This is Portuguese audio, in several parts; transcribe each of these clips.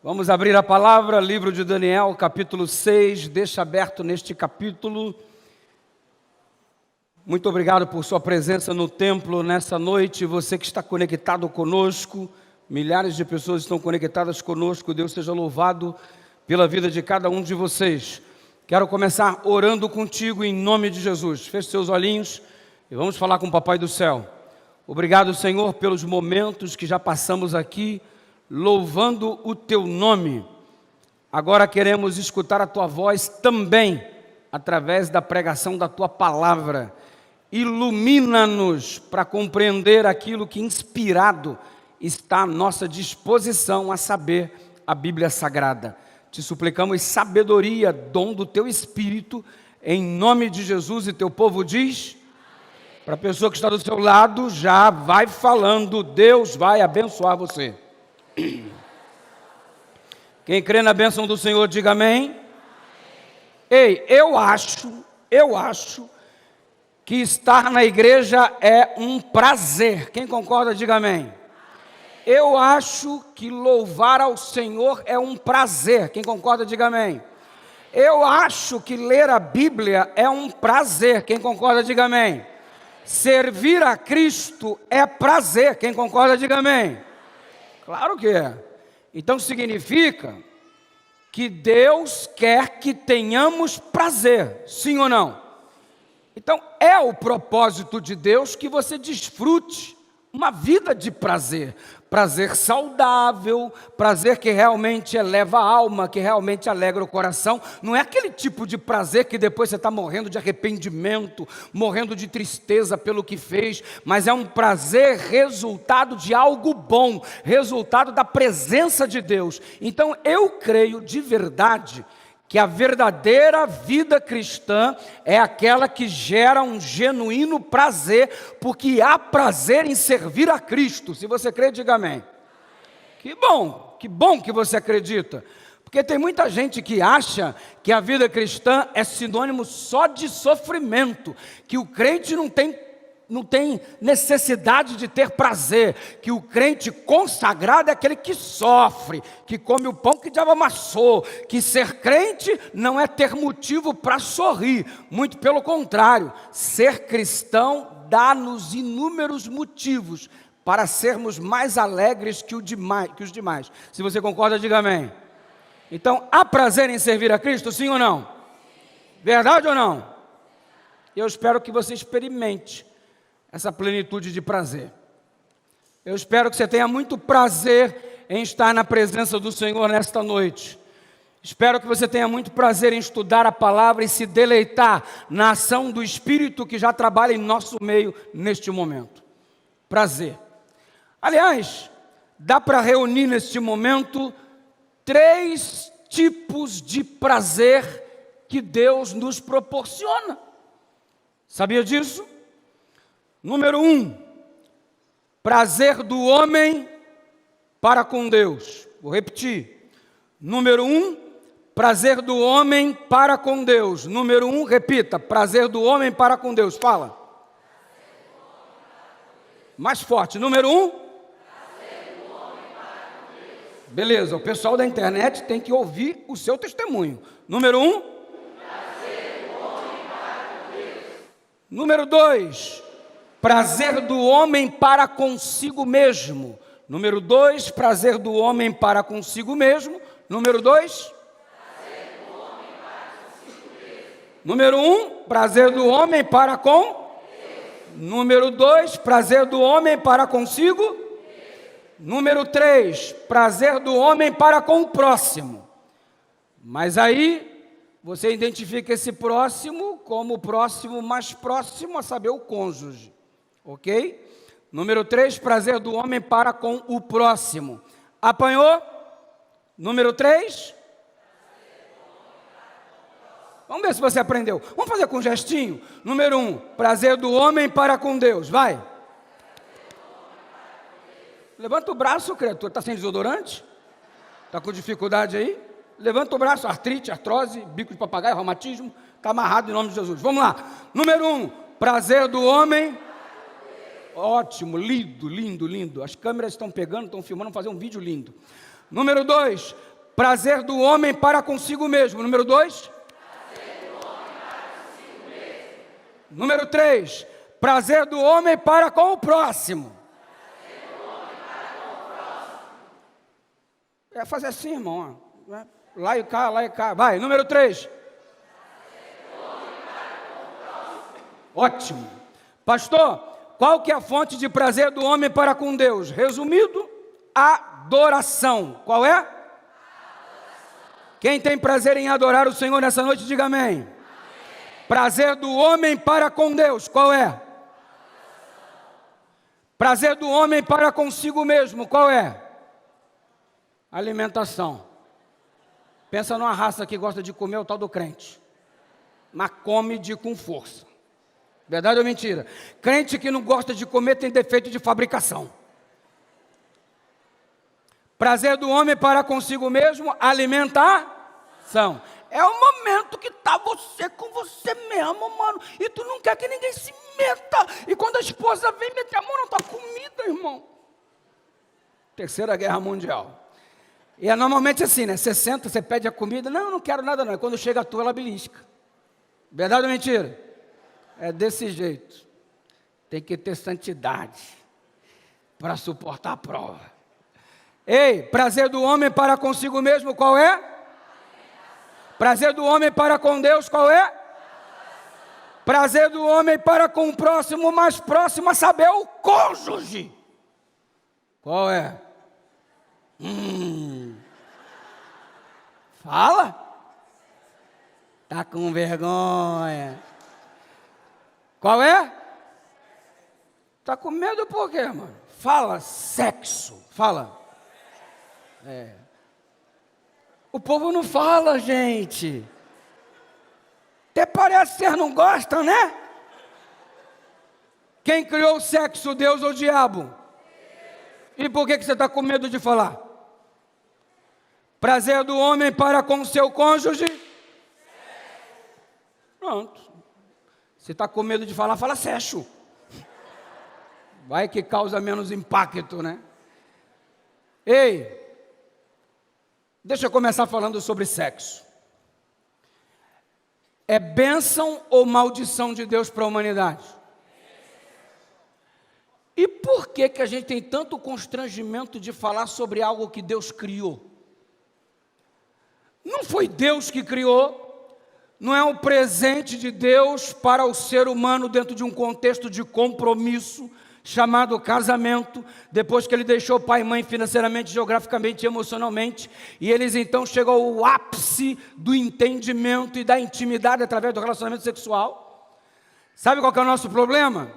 Vamos abrir a palavra, livro de Daniel, capítulo 6, deixa aberto neste capítulo. Muito obrigado por sua presença no templo nessa noite, você que está conectado conosco, milhares de pessoas estão conectadas conosco, Deus seja louvado pela vida de cada um de vocês. Quero começar orando contigo em nome de Jesus. Feche seus olhinhos e vamos falar com o Papai do Céu. Obrigado, Senhor, pelos momentos que já passamos aqui, louvando o Teu nome. Agora queremos escutar a Tua voz também, através da pregação da Tua palavra. Ilumina-nos para compreender aquilo que inspirado está à nossa disposição, a saber, a Bíblia Sagrada. Te suplicamos sabedoria, dom do Teu Espírito, em nome de Jesus, e Teu povo diz... Para a pessoa que está do seu lado, já vai falando, Deus vai abençoar você. Quem crê na bênção do Senhor, diga amém. Ei, eu acho que estar na igreja é um prazer. Quem concorda, diga amém. Eu acho que louvar ao Senhor é um prazer. Quem concorda, diga amém. Eu acho que ler a Bíblia é um prazer. Quem concorda, diga amém. Servir a Cristo é prazer. Quem concorda, diga amém. Claro que é. Então significa que Deus quer que tenhamos prazer, sim ou não? Então é o propósito de Deus que você desfrute uma vida de prazer. Prazer saudável, prazer que realmente eleva a alma, que realmente alegra o coração. Não é aquele tipo de prazer que depois você está morrendo de arrependimento, morrendo de tristeza pelo que fez, mas é um prazer resultado de algo bom, resultado da presença de Deus. Então eu creio de verdade que a verdadeira vida cristã é aquela que gera um genuíno prazer, porque há prazer em servir a Cristo. Se você crê, diga amém. Que bom que você acredita. Porque tem muita gente que acha que a vida cristã é sinônimo só de sofrimento, que o crente não tem necessidade de ter prazer, que o crente consagrado é aquele que sofre, que come o pão que o diabo amassou, que ser crente não é ter motivo para sorrir, muito pelo contrário, ser cristão dá-nos inúmeros motivos para sermos mais alegres que os demais. Se você concorda, diga amém. Então, há prazer em servir a Cristo, sim ou não? Verdade ou não? Eu espero que você experimente essa plenitude de prazer. Eu espero que você tenha muito prazer em estar na presença do Senhor nesta noite. Espero que você tenha muito prazer em estudar a palavra e se deleitar na ação do Espírito que já trabalha em nosso meio neste momento. Prazer. Aliás, dá para reunir neste momento 3 tipos de prazer que Deus nos proporciona. Sabia disso? Número 1, prazer do homem para com Deus. Vou repetir. Número 1, prazer do homem para com Deus. Número 1, repita, prazer do homem para com Deus. Fala. Mais forte. Número 1. Prazer do homem para com Deus. Beleza, o pessoal da internet tem que ouvir o seu testemunho. Número 1. Prazer do homem para com Deus. Número 2. Prazer do homem para consigo mesmo. Número 2, prazer do homem para consigo mesmo. Número 2, prazer do homem para consigo mesmo. Número 1, prazer do homem para com Deus. Número 2, prazer do homem para consigo Deus. Número 3, prazer do homem para com o próximo. Mas aí você identifica esse próximo como o próximo mais próximo, a saber, o cônjuge. Ok? Número 3, prazer do homem para com o próximo. Apanhou? Número 3? Vamos ver se você aprendeu. Vamos fazer com um gestinho? Número 1, prazer do homem para com Deus. Vai. Levanta o braço, criatura. Está sem desodorante? Está com dificuldade aí? Levanta o braço, artrite, artrose, bico de papagaio, reumatismo. Está amarrado em nome de Jesus. Vamos lá. Número 1, prazer do homem. Ótimo, lindo, lindo, lindo. As câmeras estão pegando, estão filmando, vamos fazer um vídeo lindo. Número 2, prazer do homem para consigo mesmo. Número 2. Número 3, prazer do homem para com o próximo. É fazer assim, irmão. Ó. Lá e cá, lá e cá. Vai, número 3. Ótimo. Pastor, qual que é a fonte de prazer do homem para com Deus? Resumido, adoração. Qual é? Quem tem prazer em adorar o Senhor nessa noite, diga amém. Prazer do homem para com Deus, qual é? Prazer do homem para consigo mesmo, qual é? Alimentação. Pensa numa raça que gosta de comer o tal do crente, mas come com força. Verdade ou mentira? Crente que não gosta de comer tem defeito de fabricação. Prazer do homem para consigo mesmo, alimentação. É o momento que está você com você mesmo, mano. E tu não quer que ninguém se meta. E quando a esposa vem meter a mão na tua comida, irmão. Terceira Guerra Mundial. E é normalmente assim, né? Você senta, você pede a comida. Não, não quero nada não. E quando chega a tua, ela belisca. Verdade ou mentira? É desse jeito. Tem que ter santidade para suportar a prova. Ei, prazer do homem para consigo mesmo, qual é? Prazer do homem para com Deus, qual é? Prazer do homem para com o próximo, mais próximo a saber, o cônjuge. Qual é? Fala. Tá com vergonha. Qual é? Tá com medo por quê, mano? Fala, sexo. Fala. O povo não fala, gente. Até parece que vocês não gostam, né? Quem criou o sexo, Deus ou o diabo? E por que você está com medo de falar? Prazer do homem para com o seu cônjuge? Pronto. Se está com medo de falar, fala sexo. Vai que causa menos impacto, né? Ei, deixa eu começar falando sobre sexo. É bênção ou maldição de Deus para a humanidade? E por que a gente tem tanto constrangimento de falar sobre algo que Deus criou? Não foi Deus que criou, não é um presente de Deus para o ser humano dentro de um contexto de compromisso, chamado casamento, depois que ele deixou pai e mãe financeiramente, geograficamente e emocionalmente, e eles então chegam ao ápice do entendimento e da intimidade através do relacionamento sexual. Sabe qual que é o nosso problema?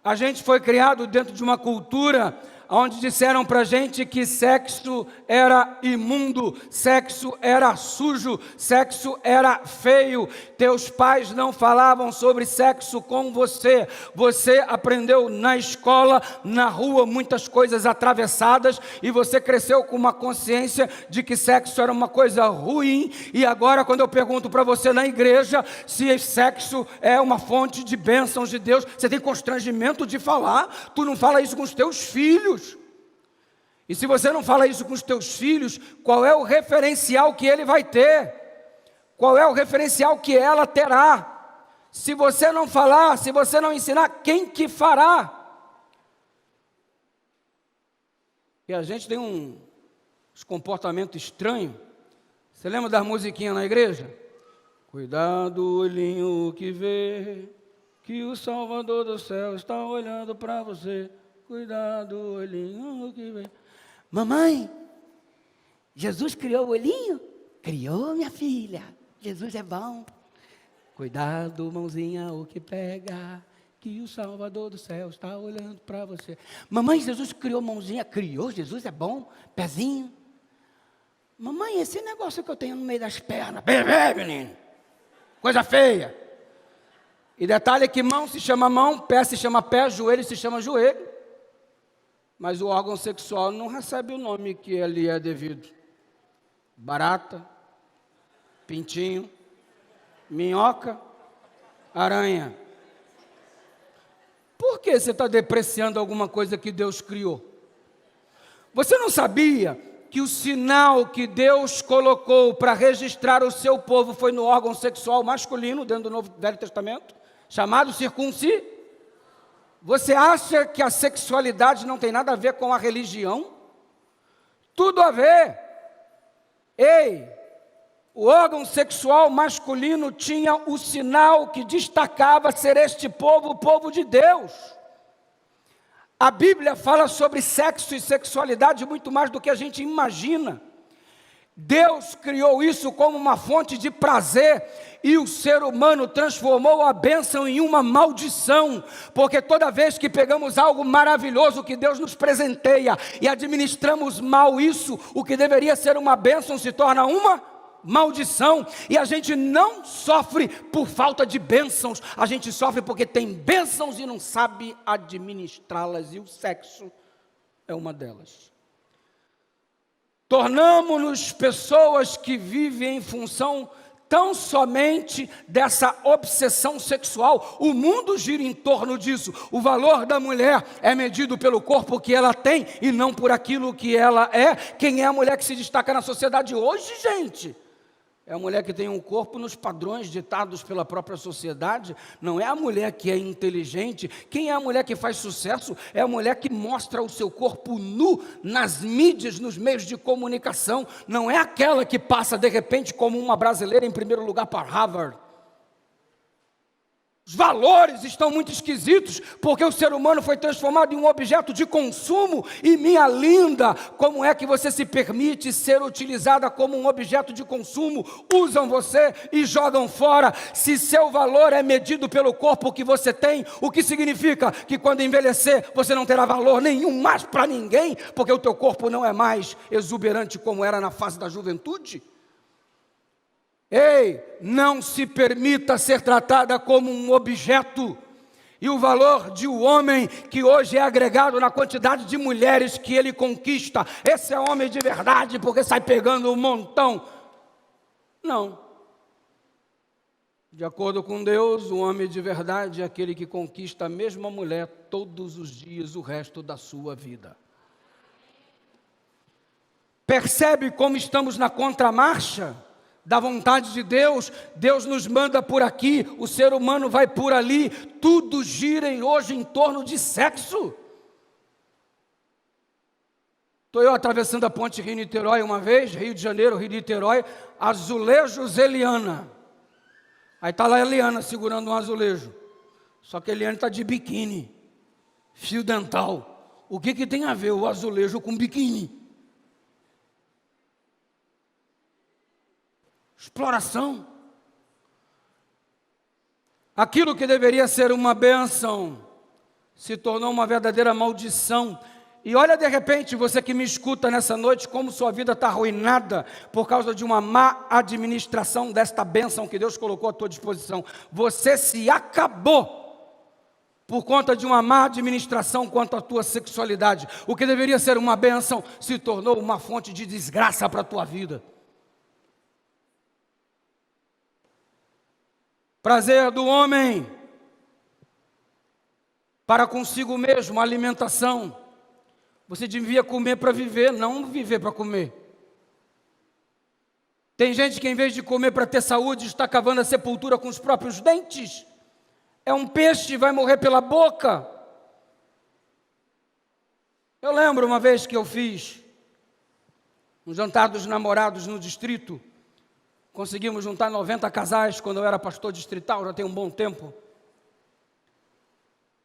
A gente foi criado dentro de uma cultura onde disseram pra gente que sexo era imundo, sexo era sujo, sexo era feio. Teus pais não falavam sobre sexo com você. Você aprendeu na escola, na rua, muitas coisas atravessadas, e você cresceu com uma consciência de que sexo era uma coisa ruim. E agora, quando eu pergunto para você na igreja se sexo é uma fonte de bênçãos de Deus, você tem constrangimento de falar. Tu não fala isso com os teus filhos. E se você não fala isso com os teus filhos, qual é o referencial que ele vai ter? Qual é o referencial que ela terá? Se você não falar, se você não ensinar, quem que fará? E a gente tem um comportamento estranho. Você lembra das musiquinhas na igreja? Cuidado, olhinho que vê, que o Salvador do céu está olhando para você. Cuidado, olhinho que vê. Mamãe, Jesus criou o olhinho? Criou, minha filha. Jesus é bom. Cuidado, mãozinha, o que pega, que o Salvador do céu está olhando para você. Mamãe, Jesus criou mãozinha? Criou, Jesus é bom. Pezinho. Mamãe, esse negócio que eu tenho no meio das pernas. Bebê, menino. Coisa feia. E detalhe que mão se chama mão, pé se chama pé, joelho se chama joelho. Mas o órgão sexual não recebe o nome que ele é devido. Barata, pintinho, minhoca, aranha. Por que você está depreciando alguma coisa que Deus criou? Você não sabia que que o sinal que Deus colocou para registrar o seu povo foi no órgão sexual masculino, dentro do Novo Velho Testamento, chamado circuncisão. Você acha que a sexualidade não tem nada a ver com a religião? Tudo a ver. Ei, o órgão sexual masculino tinha o sinal que destacava ser este povo, o povo de Deus. A Bíblia fala sobre sexo e sexualidade muito mais do que a gente imagina. Deus criou isso como uma fonte de prazer e o ser humano transformou a bênção em uma maldição, porque toda vez que pegamos algo maravilhoso que Deus nos presenteia e administramos mal isso, o que deveria ser uma bênção se torna uma maldição. E a gente não sofre por falta de bênçãos, a gente sofre porque tem bênçãos e não sabe administrá-las, e o sexo é uma delas. Tornamo-nos pessoas que vivem em função tão somente dessa obsessão sexual. O mundo gira em torno disso. O valor da mulher é medido pelo corpo que ela tem e não por aquilo que ela é. Quem é a mulher que se destaca na sociedade hoje, gente? É a mulher que tem um corpo nos padrões ditados pela própria sociedade. Não é a mulher que é inteligente. Quem é a mulher que faz sucesso? É a mulher que mostra o seu corpo nu nas mídias, nos meios de comunicação. Não é aquela que passa de repente como uma brasileira em primeiro lugar para Harvard. Os valores estão muito esquisitos, porque o ser humano foi transformado em um objeto de consumo. E minha linda, como é que você se permite ser utilizada como um objeto de consumo? Usam você e jogam fora. Se seu valor é medido pelo corpo que você tem, o que significa que quando envelhecer, você não terá valor nenhum mais para ninguém, porque o teu corpo não é mais exuberante como era na fase da juventude? Ei, não se permita ser tratada como um objeto. E o valor de um homem que hoje é agregado na quantidade de mulheres que ele conquista, esse é homem de verdade porque sai pegando um montão. Não. De acordo com Deus, o homem de verdade é aquele que conquista a mesma mulher todos os dias, o resto da sua vida. Percebe como estamos na contramarcha da vontade de Deus? Deus nos manda por aqui, o ser humano vai por ali, tudo gira hoje em torno de sexo. Estou eu atravessando a ponte Rio-Niterói uma vez, Rio de Janeiro, Rio-Niterói, azulejos Eliana. Aí está lá a Eliana segurando um azulejo, só que a Eliana está de biquíni, fio dental. O que tem a ver o azulejo com biquíni? Exploração. Aquilo que deveria ser uma bênção se tornou uma verdadeira maldição. E olha, de repente, você que me escuta nessa noite, como sua vida está arruinada por causa de uma má administração desta bênção que Deus colocou à tua disposição. Você se acabou por conta de uma má administração quanto à tua sexualidade. O que deveria ser uma bênção se tornou uma fonte de desgraça para a tua vida. Prazer do homem para consigo mesmo, alimentação. Você devia comer para viver, não viver para comer. Tem gente que em vez de comer para ter saúde, está cavando a sepultura com os próprios dentes. É um peixe, vai morrer pela boca. Eu lembro uma vez que eu fiz um jantar dos namorados no distrito. Conseguimos juntar 90 casais quando eu era pastor distrital, já tem um bom tempo.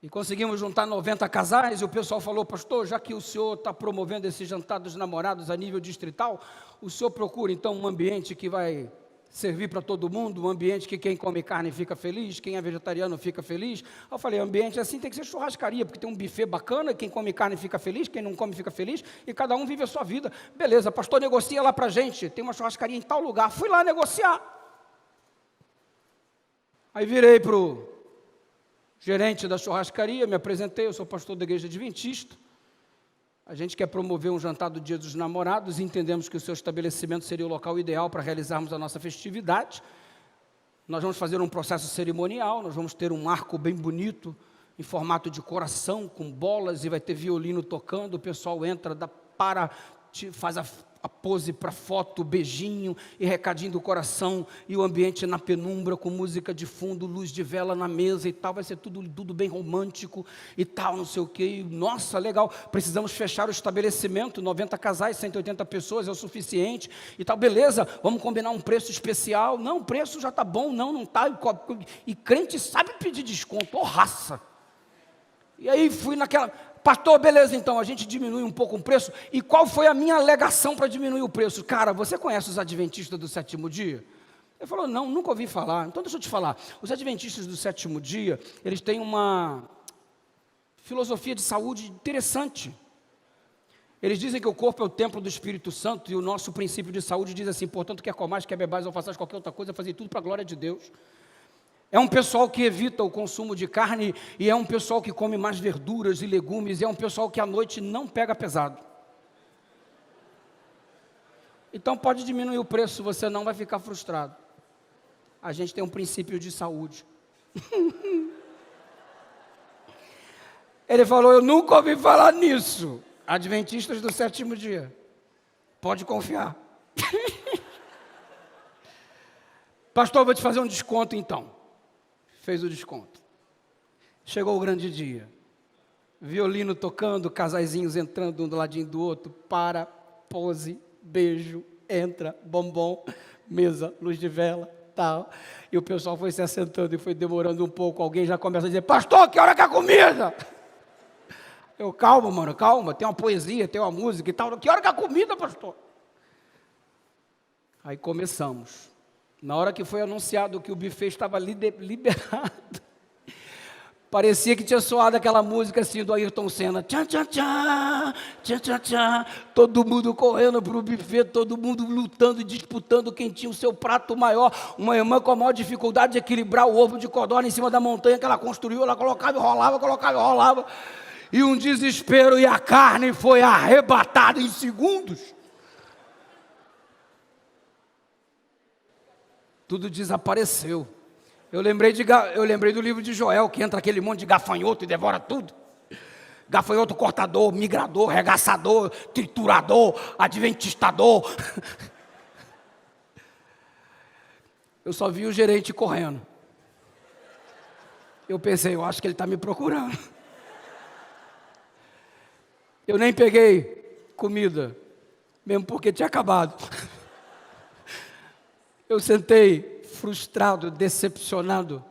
E conseguimos juntar 90 casais e o pessoal falou: pastor, já que o senhor está promovendo esse jantar dos namorados a nível distrital, o senhor procura então um ambiente que vai servir para todo mundo, um ambiente que quem come carne fica feliz, quem é vegetariano fica feliz. Eu falei: ambiente assim tem que ser churrascaria, porque tem um buffet bacana, quem come carne fica feliz, quem não come fica feliz, e cada um vive a sua vida. Beleza, pastor, negocia lá para a gente, tem uma churrascaria em tal lugar. Fui lá negociar. Aí virei para o gerente da churrascaria, me apresentei: eu sou pastor da igreja adventista. A gente quer promover um jantar do Dia dos Namorados e entendemos que o seu estabelecimento seria o local ideal para realizarmos a nossa festividade. Nós vamos fazer um processo cerimonial, nós vamos ter um arco bem bonito, em formato de coração, com bolas, e vai ter violino tocando, o pessoal entra, faz a a pose para foto, beijinho e recadinho do coração, e o ambiente na penumbra, com música de fundo, luz de vela na mesa e tal, vai ser tudo bem romântico e tal, não sei o que. Nossa, legal, precisamos fechar o estabelecimento, 90 casais, 180 pessoas, é o suficiente e tal, beleza, vamos combinar um preço especial. Não, o preço já está bom, não está, e crente sabe pedir desconto, ô raça. E aí fui naquela, pastor, beleza, então, a gente diminui um pouco o preço. E qual foi a minha alegação para diminuir o preço? Cara, você conhece os adventistas do sétimo dia? Ele falou, não, nunca ouvi falar. Então deixa eu te falar, os adventistas do sétimo dia, eles têm uma filosofia de saúde interessante. Eles dizem que o corpo é o templo do Espírito Santo, e o nosso princípio de saúde diz assim, portanto, quer comais, quer bebais ou façais qualquer outra coisa, fazer tudo para a glória de Deus. É um pessoal que evita o consumo de carne, e é um pessoal que come mais verduras e legumes, e é um pessoal que à noite não pega pesado. Então pode diminuir o preço, você não vai ficar frustrado. A gente tem um princípio de saúde. Ele falou, eu nunca ouvi falar nisso. Adventistas do sétimo dia. Pode confiar. Pastor, vou te fazer um desconto então. Fez o desconto. Chegou o grande dia. Violino tocando, casaizinhos entrando um do ladinho do outro, para, pose, beijo, entra, bombom, mesa, luz de vela, tal. E o pessoal foi se assentando e foi demorando um pouco. Alguém já começa a dizer, pastor, que hora que é a comida? Eu, calma, mano, calma, tem uma poesia, tem uma música e tal. Que hora que é a comida, pastor? Aí começamos. Na hora que foi anunciado que o buffet estava liberado, parecia que tinha soado aquela música assim do Ayrton Senna. Tchan, tchan, tchan, tchan, tchan, tchan. Todo mundo correndo para o buffet, todo mundo lutando e disputando quem tinha o seu prato maior. Uma irmã com a maior dificuldade de equilibrar o ovo de codorna em cima da montanha que ela construiu, ela colocava e rolava, colocava e rolava. E um desespero, e a carne foi arrebatada em segundos. Tudo desapareceu. Eu lembrei do livro de Joel, que entra aquele monte de gafanhoto e devora tudo. Gafanhoto cortador, migrador, regaçador, triturador, adventistador. Eu só vi o gerente correndo. Eu pensei, eu acho que ele está me procurando. Eu nem peguei comida, mesmo porque tinha acabado. Eu sentei frustrado, decepcionado.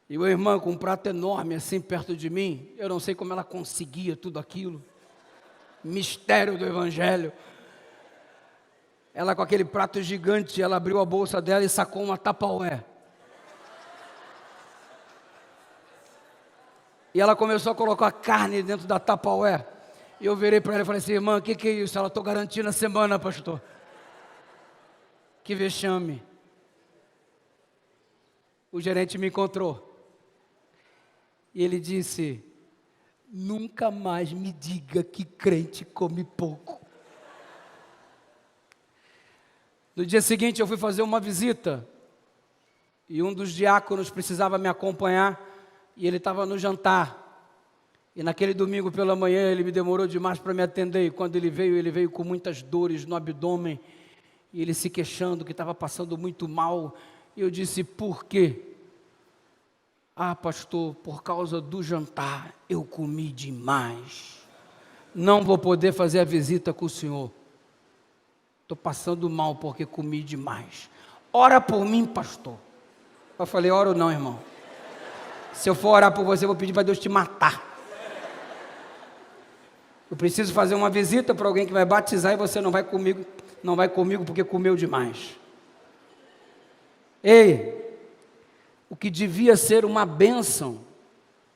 E uma irmã com um prato enorme assim perto de mim, eu não sei como ela conseguia tudo aquilo. Mistério do Evangelho. Ela com aquele prato gigante, ela abriu a bolsa dela e sacou uma Tupperware. E ela começou a colocar carne dentro da Tupperware. E eu virei para ela e falei assim, irmã, o que é isso? Ela, estou garantindo a semana, pastor. Que vexame. O gerente me encontrou. E ele disse, nunca mais me diga que crente come pouco. No dia seguinte eu fui fazer uma visita. E um dos diáconos precisava me acompanhar. E ele estava no jantar. E naquele domingo pela manhã ele me demorou demais para me atender. E quando ele veio com muitas dores no abdômen. E ele se queixando que estava passando muito mal. E eu disse, por quê? Ah, pastor, por causa do jantar, eu comi demais. Não vou poder fazer a visita com o senhor. Estou passando mal porque comi demais. Ora por mim, pastor. Eu falei, ora ou não, irmão? Se eu for orar por você, eu vou pedir para Deus te matar. Eu preciso fazer uma visita para alguém que vai batizar e você não vai comigo porque comeu demais. Ei, o que devia ser uma bênção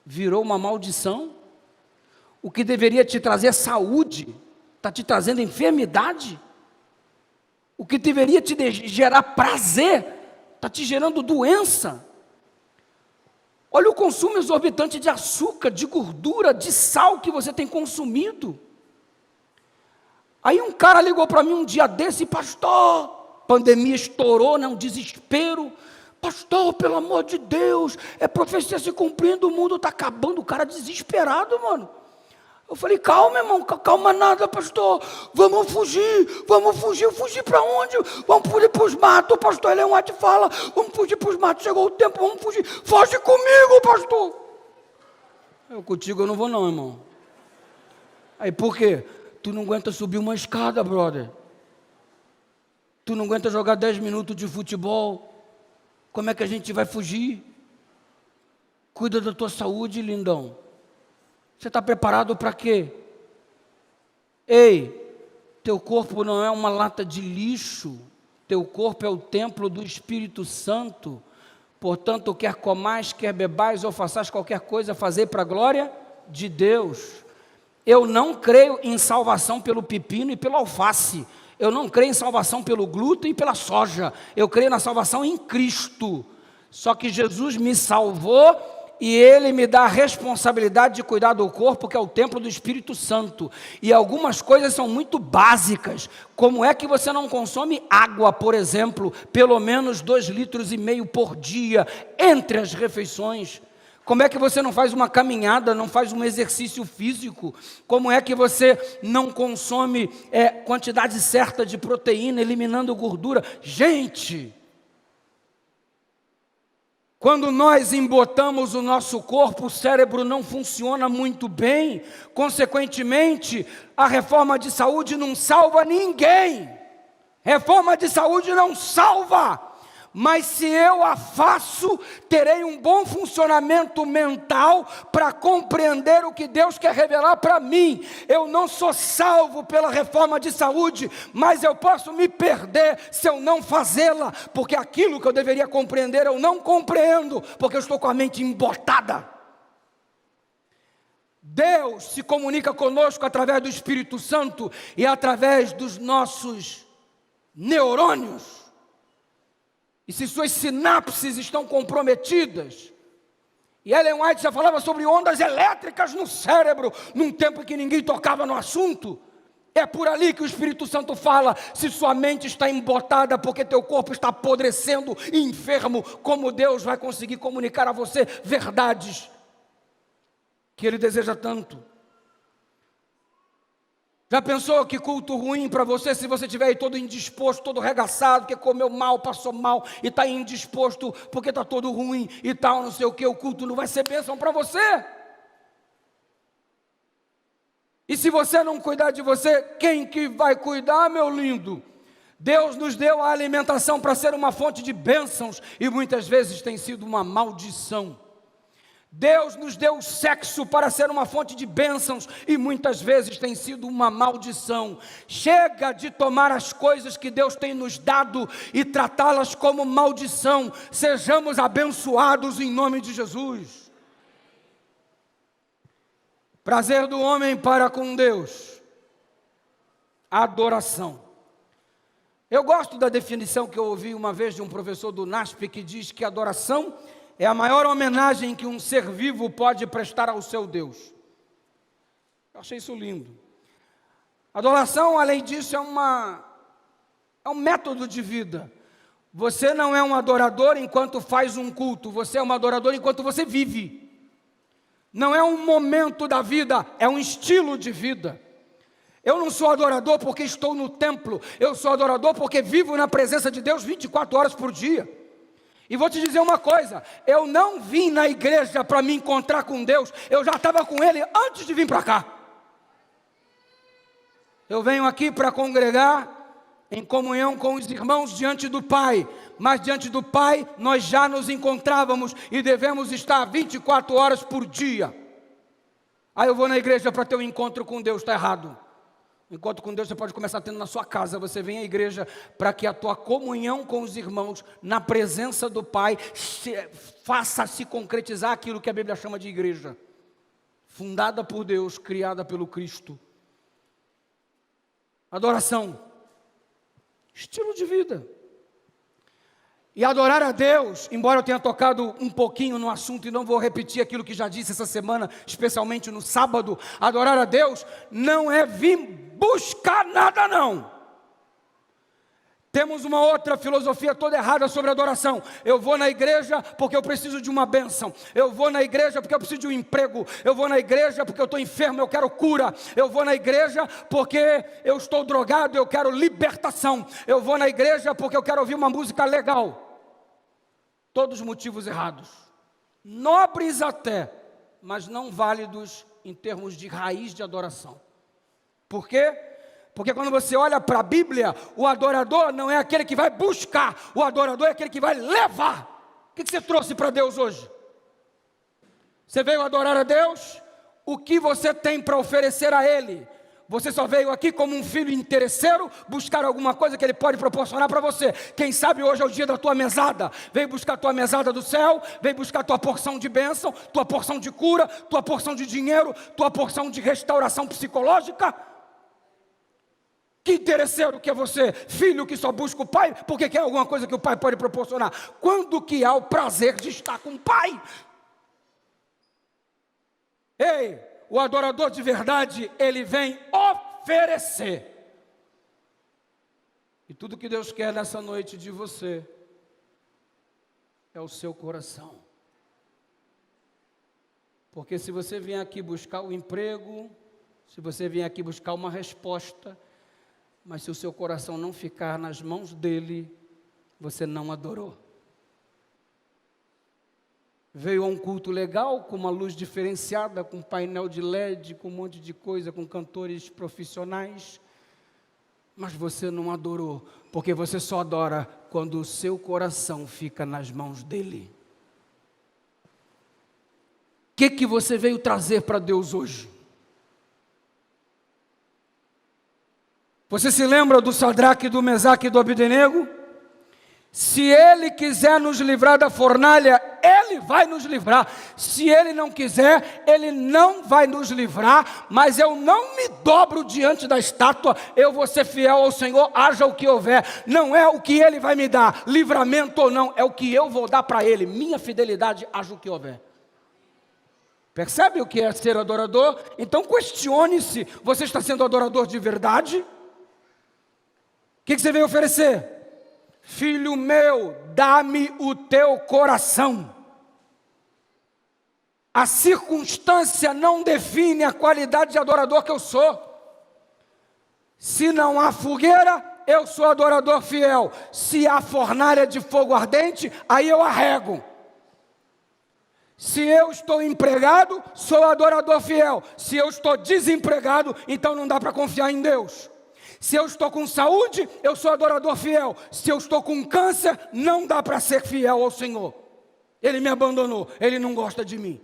virou uma maldição. O que deveria te trazer saúde está te trazendo enfermidade. O que deveria te gerar prazer está te gerando doença. Olha o consumo exorbitante de açúcar, de gordura, de sal que você tem consumido. Aí um cara ligou para mim um dia desse, pastor, pandemia estourou, né, um desespero. Pastor, pelo amor de Deus, é profecia se cumprindo, o mundo está acabando. O cara desesperado, mano. Eu falei, calma, irmão, calma nada, pastor. Vamos fugir. Fugir para onde? Vamos fugir para os matos, pastor. Ele é um ate fala. Vamos fugir para os matos, chegou o tempo, vamos fugir. Foge comigo, pastor. Contigo eu não vou não, irmão. Aí por quê? Tu não aguenta subir uma escada, brother. Tu não aguenta jogar 10 minutos de futebol. Como é que a gente vai fugir? Cuida da tua saúde, lindão. Você está preparado para quê? Ei, teu corpo não é uma lata de lixo. Teu corpo é o templo do Espírito Santo. Portanto, quer comais, quer bebais ou façais qualquer coisa, fazer para a glória de Deus. Eu não creio em salvação pelo pepino e pelo alface. Eu não creio em salvação pelo glúten e pela soja. Eu creio na salvação em Cristo. Só que Jesus me salvou e Ele me dá a responsabilidade de cuidar do corpo, que é o templo do Espírito Santo. E algumas coisas são muito básicas. Como é que você não consome água, por exemplo, pelo menos 2,5 litros por dia, entre as refeições? Como é que você não faz uma caminhada, não faz um exercício físico? Como é que você não consome quantidade certa de proteína, eliminando gordura? Gente, quando nós embotamos o nosso corpo, o cérebro não funciona muito bem. Consequentemente, a reforma de saúde não salva ninguém. Reforma de saúde não salva. Mas se eu a faço, terei um bom funcionamento mental para compreender o que Deus quer revelar para mim. Eu não sou salvo pela reforma de saúde, mas eu posso me perder se eu não fazê-la, porque aquilo que eu deveria compreender eu não compreendo, porque eu estou com a mente embotada. Deus se comunica conosco através do Espírito Santo e através dos nossos neurônios. E se suas sinapses estão comprometidas, e Ellen White já falava sobre ondas elétricas no cérebro, num tempo que ninguém tocava no assunto, é por ali que o Espírito Santo fala, se sua mente está embotada, porque teu corpo está apodrecendo e enfermo, como Deus vai conseguir comunicar a você verdades que Ele deseja tanto? Já pensou que culto ruim para você, se você estiver aí todo indisposto, todo regaçado, que comeu mal, passou mal, e está indisposto, porque está todo ruim e tal, não sei o que, o culto não vai ser bênção para você. E se você não cuidar de você, quem que vai cuidar, meu lindo? Deus nos deu a alimentação para ser uma fonte de bênçãos, e muitas vezes tem sido uma maldição. Deus nos deu o sexo para ser uma fonte de bênçãos e muitas vezes tem sido uma maldição. Chega de tomar as coisas que Deus tem nos dado e tratá-las como maldição. Sejamos abençoados em nome de Jesus. Prazer do homem para com Deus: adoração. Eu gosto da definição que eu ouvi uma vez de um professor do NASP, que diz que adoração é a maior homenagem que um ser vivo pode prestar ao seu Deus. Eu achei isso lindo. Adoração, além disso, é um método de vida. Você não é um adorador enquanto faz um culto, você é um adorador enquanto você vive. Não é um momento da vida, é um estilo de vida. Eu não sou adorador porque estou no templo, eu sou adorador porque vivo na presença de Deus 24 horas por dia. E vou te dizer uma coisa, eu não vim na igreja para me encontrar com Deus, eu já estava com Ele antes de vir para cá. Eu venho aqui para congregar em comunhão com os irmãos diante do Pai, mas diante do Pai nós já nos encontrávamos e devemos estar 24 horas por dia. Aí eu vou na igreja para ter um encontro com Deus, está errado. O encontro com Deus você pode começar tendo na sua casa. Você vem à igreja para que a tua comunhão com os irmãos, na presença do Pai, faça se concretizar aquilo que a Bíblia chama de igreja. Fundada por Deus, criada pelo Cristo. Adoração. Estilo de vida. E adorar a Deus, embora eu tenha tocado um pouquinho no assunto e não vou repetir aquilo que já disse essa semana, especialmente no sábado, adorar a Deus não é vir buscar nada não. Temos uma outra filosofia toda errada sobre adoração. Eu vou na igreja porque eu preciso de uma bênção. Eu vou na igreja porque eu preciso de um emprego. Eu vou na igreja porque eu estou enfermo, eu quero cura. Eu vou na igreja porque eu estou drogado, eu quero libertação. Eu vou na igreja porque eu quero ouvir uma música legal. Todos motivos errados. Nobres até, mas não válidos em termos de raiz de adoração. Por quê? Porque quando você olha para a Bíblia, o adorador não é aquele que vai buscar, o adorador é aquele que vai levar. O que você trouxe para Deus hoje? Você veio adorar a Deus? O que você tem para oferecer a Ele? Você só veio aqui como um filho interesseiro, buscar alguma coisa que Ele pode proporcionar para você. Quem sabe hoje é o dia da tua mesada. Veio buscar a tua mesada do céu, veio buscar a tua porção de bênção, tua porção de cura, tua porção de dinheiro, tua porção de restauração psicológica. Que interesseiro que é você, filho que só busca o pai, porque quer alguma coisa que o pai pode proporcionar. Quando que há o prazer de estar com o pai? Ei, o adorador de verdade, ele vem oferecer. E tudo que Deus quer nessa noite de você é o seu coração. Porque se você vier aqui buscar o emprego, se você vier aqui buscar uma resposta, mas se o seu coração não ficar nas mãos dele, você não adorou. Veio a um culto legal, com uma luz diferenciada, com painel de LED, com um monte de coisa, com cantores profissionais, mas você não adorou, porque você só adora quando o seu coração fica nas mãos dele. O que você veio trazer para Deus hoje? Você se lembra do Sadraque, do Mesaque e do Abdenego? Se Ele quiser nos livrar da fornalha, Ele vai nos livrar. Se Ele não quiser, Ele não vai nos livrar. Mas eu não me dobro diante da estátua. Eu vou ser fiel ao Senhor, haja o que houver. Não é o que Ele vai me dar, livramento ou não, é o que eu vou dar para Ele. Minha fidelidade, haja o que houver. Percebe o que é ser adorador? Então questione-se, você está sendo adorador de verdade? O que você veio oferecer? Filho meu, dá-me o teu coração. A circunstância não define a qualidade de adorador que eu sou. Se não há fogueira, eu sou adorador fiel. Se há fornalha de fogo ardente, aí eu arrego. Se eu estou empregado, sou adorador fiel. Se eu estou desempregado, então não dá para confiar em Deus. Se eu estou com saúde, eu sou adorador fiel. Se eu estou com câncer, não dá para ser fiel ao Senhor. Ele me abandonou, Ele não gosta de mim.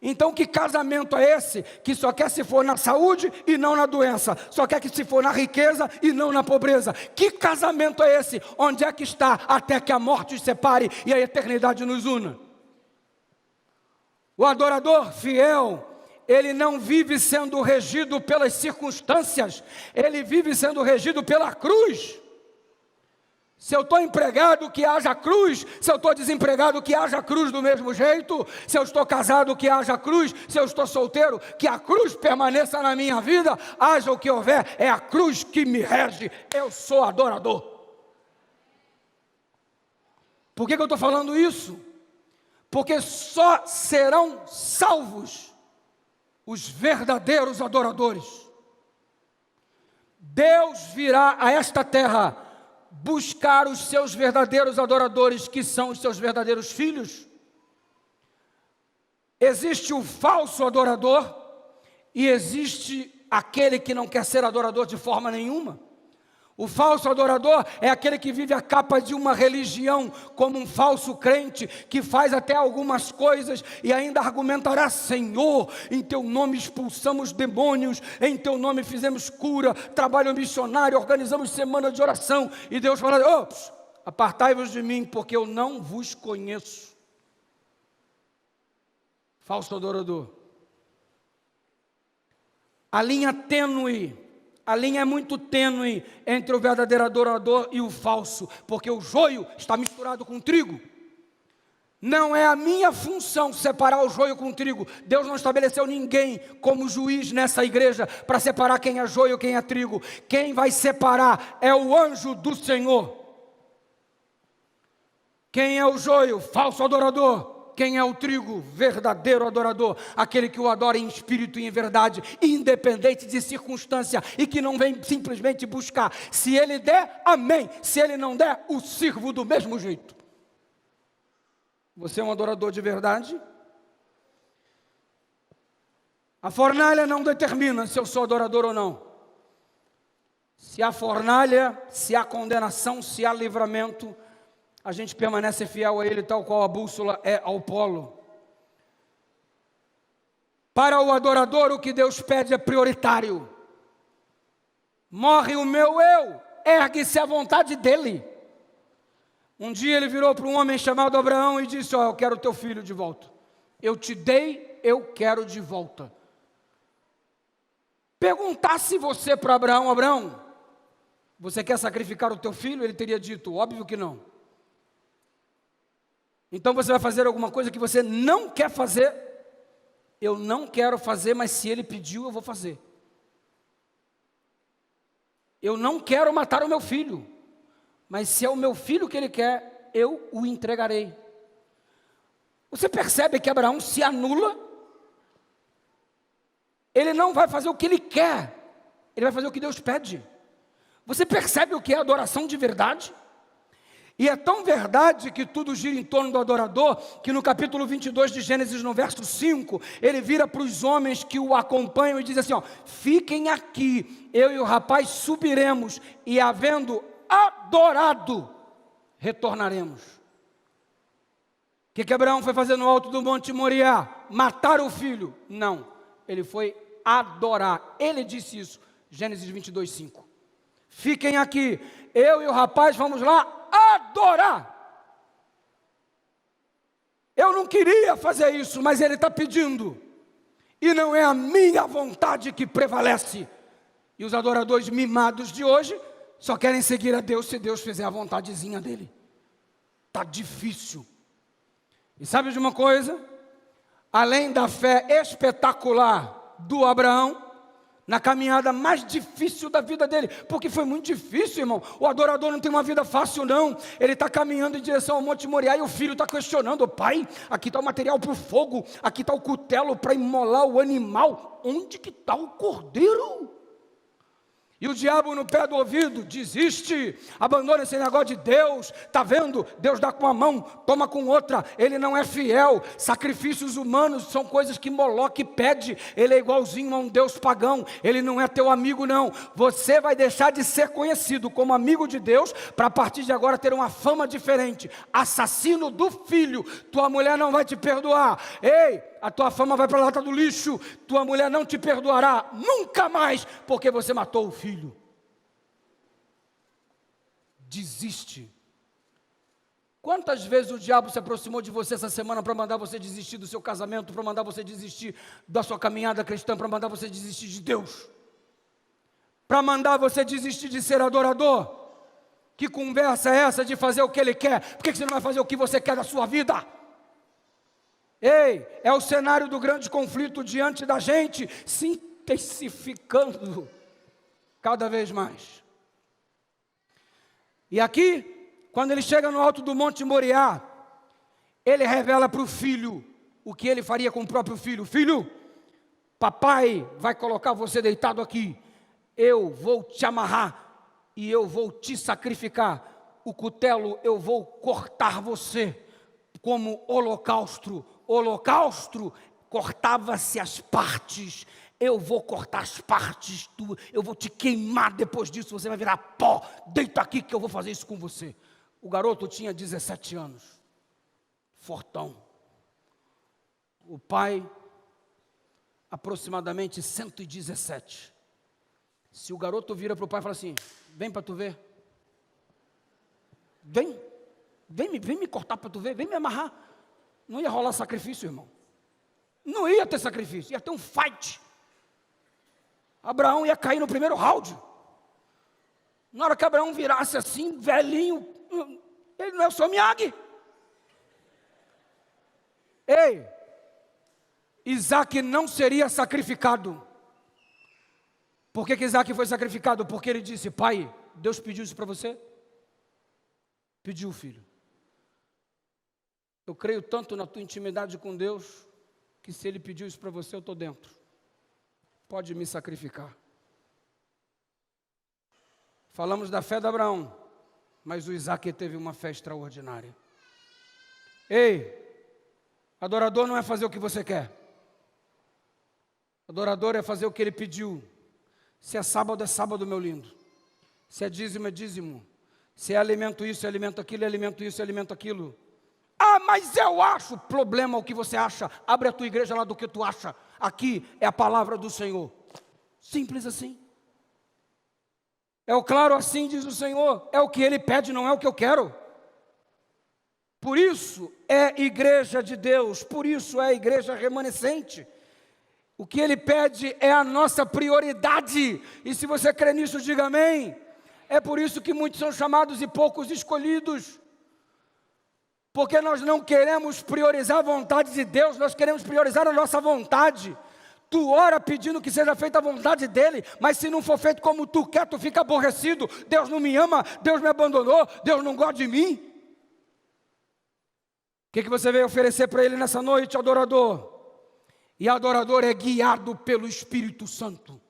Então que casamento é esse? Que só quer se for na saúde e não na doença. Só quer que se for na riqueza e não na pobreza. Que casamento é esse? Onde é que está até que a morte os separe e a eternidade nos una? O adorador fiel, ele não vive sendo regido pelas circunstâncias, ele vive sendo regido pela cruz. Se eu estou empregado, que haja cruz. Se eu estou desempregado, que haja cruz do mesmo jeito. Se eu estou casado, que haja cruz. Se eu estou solteiro, que a cruz permaneça na minha vida. Haja o que houver, é a cruz que me rege. Eu sou adorador. Por que eu estou falando isso? Porque só serão salvos os verdadeiros adoradores. Deus virá a esta terra buscar os seus verdadeiros adoradores, que são os seus verdadeiros filhos. Existe o falso adorador e existe aquele que não quer ser adorador de forma nenhuma. O falso adorador é aquele que vive a capa de uma religião, como um falso crente, que faz até algumas coisas e ainda argumentará: Senhor, em teu nome expulsamos demônios, em teu nome fizemos cura, trabalho missionário, organizamos semana de oração. E Deus fala: ops, apartai-vos de mim, porque eu não vos conheço. Falso adorador. A linha tênue, a linha é muito tênue entre o verdadeiro adorador e o falso, porque o joio está misturado com o trigo. Não é a minha função separar o joio com o trigo. Deus não estabeleceu ninguém como juiz nessa igreja para separar quem é joio e quem é trigo. Quem vai separar é o anjo do Senhor. Quem é o joio? Falso adorador. Quem é o trigo? Verdadeiro adorador. Aquele que o adora em espírito e em verdade, independente de circunstância, e que não vem simplesmente buscar. Se ele der, amém. Se ele não der, o sirvo do mesmo jeito. Você é um adorador de verdade? A fornalha não determina se eu sou adorador ou não. Se há fornalha, se há condenação, se há livramento, a gente permanece fiel a Ele, tal qual a bússola é ao polo. Para o adorador, o que Deus pede é prioritário. Morre o meu eu, ergue-se a vontade dEle. Um dia ele virou para um homem chamado Abraão e disse: eu quero teu filho de volta. Eu te dei, eu quero de volta. Perguntasse você para Abraão: Abraão, você quer sacrificar o teu filho? Ele teria dito: óbvio que não. Então você vai fazer alguma coisa que você não quer fazer? Eu não quero fazer, mas se ele pediu, eu vou fazer. Eu não quero matar o meu filho, mas se é o meu filho que ele quer, eu o entregarei. Você percebe que Abraão se anula? Ele não vai fazer o que ele quer, ele vai fazer o que Deus pede. Você percebe o que é adoração de verdade? E é tão verdade que tudo gira em torno do adorador, que no capítulo 22 de Gênesis, no verso 5, ele vira para os homens que o acompanham e diz assim: fiquem aqui, eu e o rapaz subiremos, e havendo adorado, retornaremos. O que Abraão foi fazer no alto do Monte Moriá? Matar o filho? Não, ele foi adorar. Ele disse isso, Gênesis 22, 5. Fiquem aqui, eu e o rapaz vamos lá adorar. Eu não queria fazer isso, mas ele está pedindo, e não é a minha vontade que prevalece. E os adoradores mimados de hoje só querem seguir a Deus se Deus fizer a vontadezinha dele. Está difícil. E sabe de uma coisa? Além da fé espetacular do Abraão, na caminhada mais difícil da vida dele, porque foi muito difícil, irmão. O adorador não tem uma vida fácil, não. Ele está caminhando em direção ao Monte Moriá e o filho está questionando: pai, aqui está o material para o fogo, aqui está o cutelo para imolar o animal, onde que está o cordeiro? E o diabo no pé do ouvido: desiste, abandona esse negócio de Deus, está vendo? Deus dá com uma mão, toma com outra, Ele não é fiel. Sacrifícios humanos são coisas que Moloque pede, ele é igualzinho a um Deus pagão, ele não é teu amigo não. Você vai deixar de ser conhecido como amigo de Deus, para a partir de agora ter uma fama diferente. Assassino do filho, tua mulher não vai te perdoar. Ei, a tua fama vai para a lata do lixo, tua mulher não te perdoará nunca mais, porque você matou o filho. Desiste. Quantas vezes o diabo se aproximou de você essa semana para mandar você desistir do seu casamento, para mandar você desistir da sua caminhada cristã, para mandar você desistir de Deus, para mandar você desistir de ser adorador? Que conversa é essa de fazer o que Ele quer? Por que você não vai fazer o que você quer da sua vida? Ei, é o cenário do grande conflito diante da gente, se intensificando cada vez mais. E aqui, quando ele chega no alto do Monte Moriá, ele revela para o filho o que ele faria com o próprio filho. Filho, papai vai colocar você deitado aqui, eu vou te amarrar e eu vou te sacrificar. O cutelo eu vou cortar você como holocausto. Holocausto, cortava-se as partes. Eu vou cortar as partes, eu vou te queimar, depois disso você vai virar pó. Deita aqui que eu vou fazer isso com você. O garoto tinha 17 anos, fortão. O pai, aproximadamente 117. Se o garoto vira para o pai e fala assim: vem para tu ver, vem me cortar para tu ver, vem me amarrar. Não ia rolar sacrifício, irmão. Não ia ter sacrifício, ia ter um fight. Abraão ia cair no primeiro round. Na hora que Abraão virasse assim, velhinho, ele não é o seu Miyagi. Ei, Isaac não seria sacrificado. Por que Isaac foi sacrificado? Porque ele disse: pai, Deus pediu isso para você? Pediu, filho. Eu creio tanto na tua intimidade com Deus, que se Ele pediu isso para você, eu estou dentro. Pode me sacrificar. Falamos da fé de Abraão, mas o Isaac teve uma fé extraordinária. Ei, adorador não é fazer o que você quer. Adorador é fazer o que Ele pediu. Se é sábado, meu lindo. Se é dízimo, é dízimo. Se é alimento isso, é alimento aquilo, é alimento isso, é alimento aquilo. Ah, mas eu acho. Problema o que você acha. Abre a tua igreja lá do que tu acha. Aqui é a palavra do Senhor. Simples assim. É o claro assim, diz o Senhor. É o que Ele pede, não é o que eu quero. Por isso é igreja de Deus. Por isso é igreja remanescente. O que Ele pede é a nossa prioridade. E se você crê nisso, diga amém. É por isso que muitos são chamados e poucos escolhidos. Porque nós não queremos priorizar a vontade de Deus, nós queremos priorizar a nossa vontade. Tu ora pedindo que seja feita a vontade dEle, mas se não for feito como tu quer, tu fica aborrecido. Deus não me ama, Deus me abandonou, Deus não gosta de mim. O que você veio oferecer para Ele nessa noite, adorador? E adorador é guiado pelo Espírito Santo.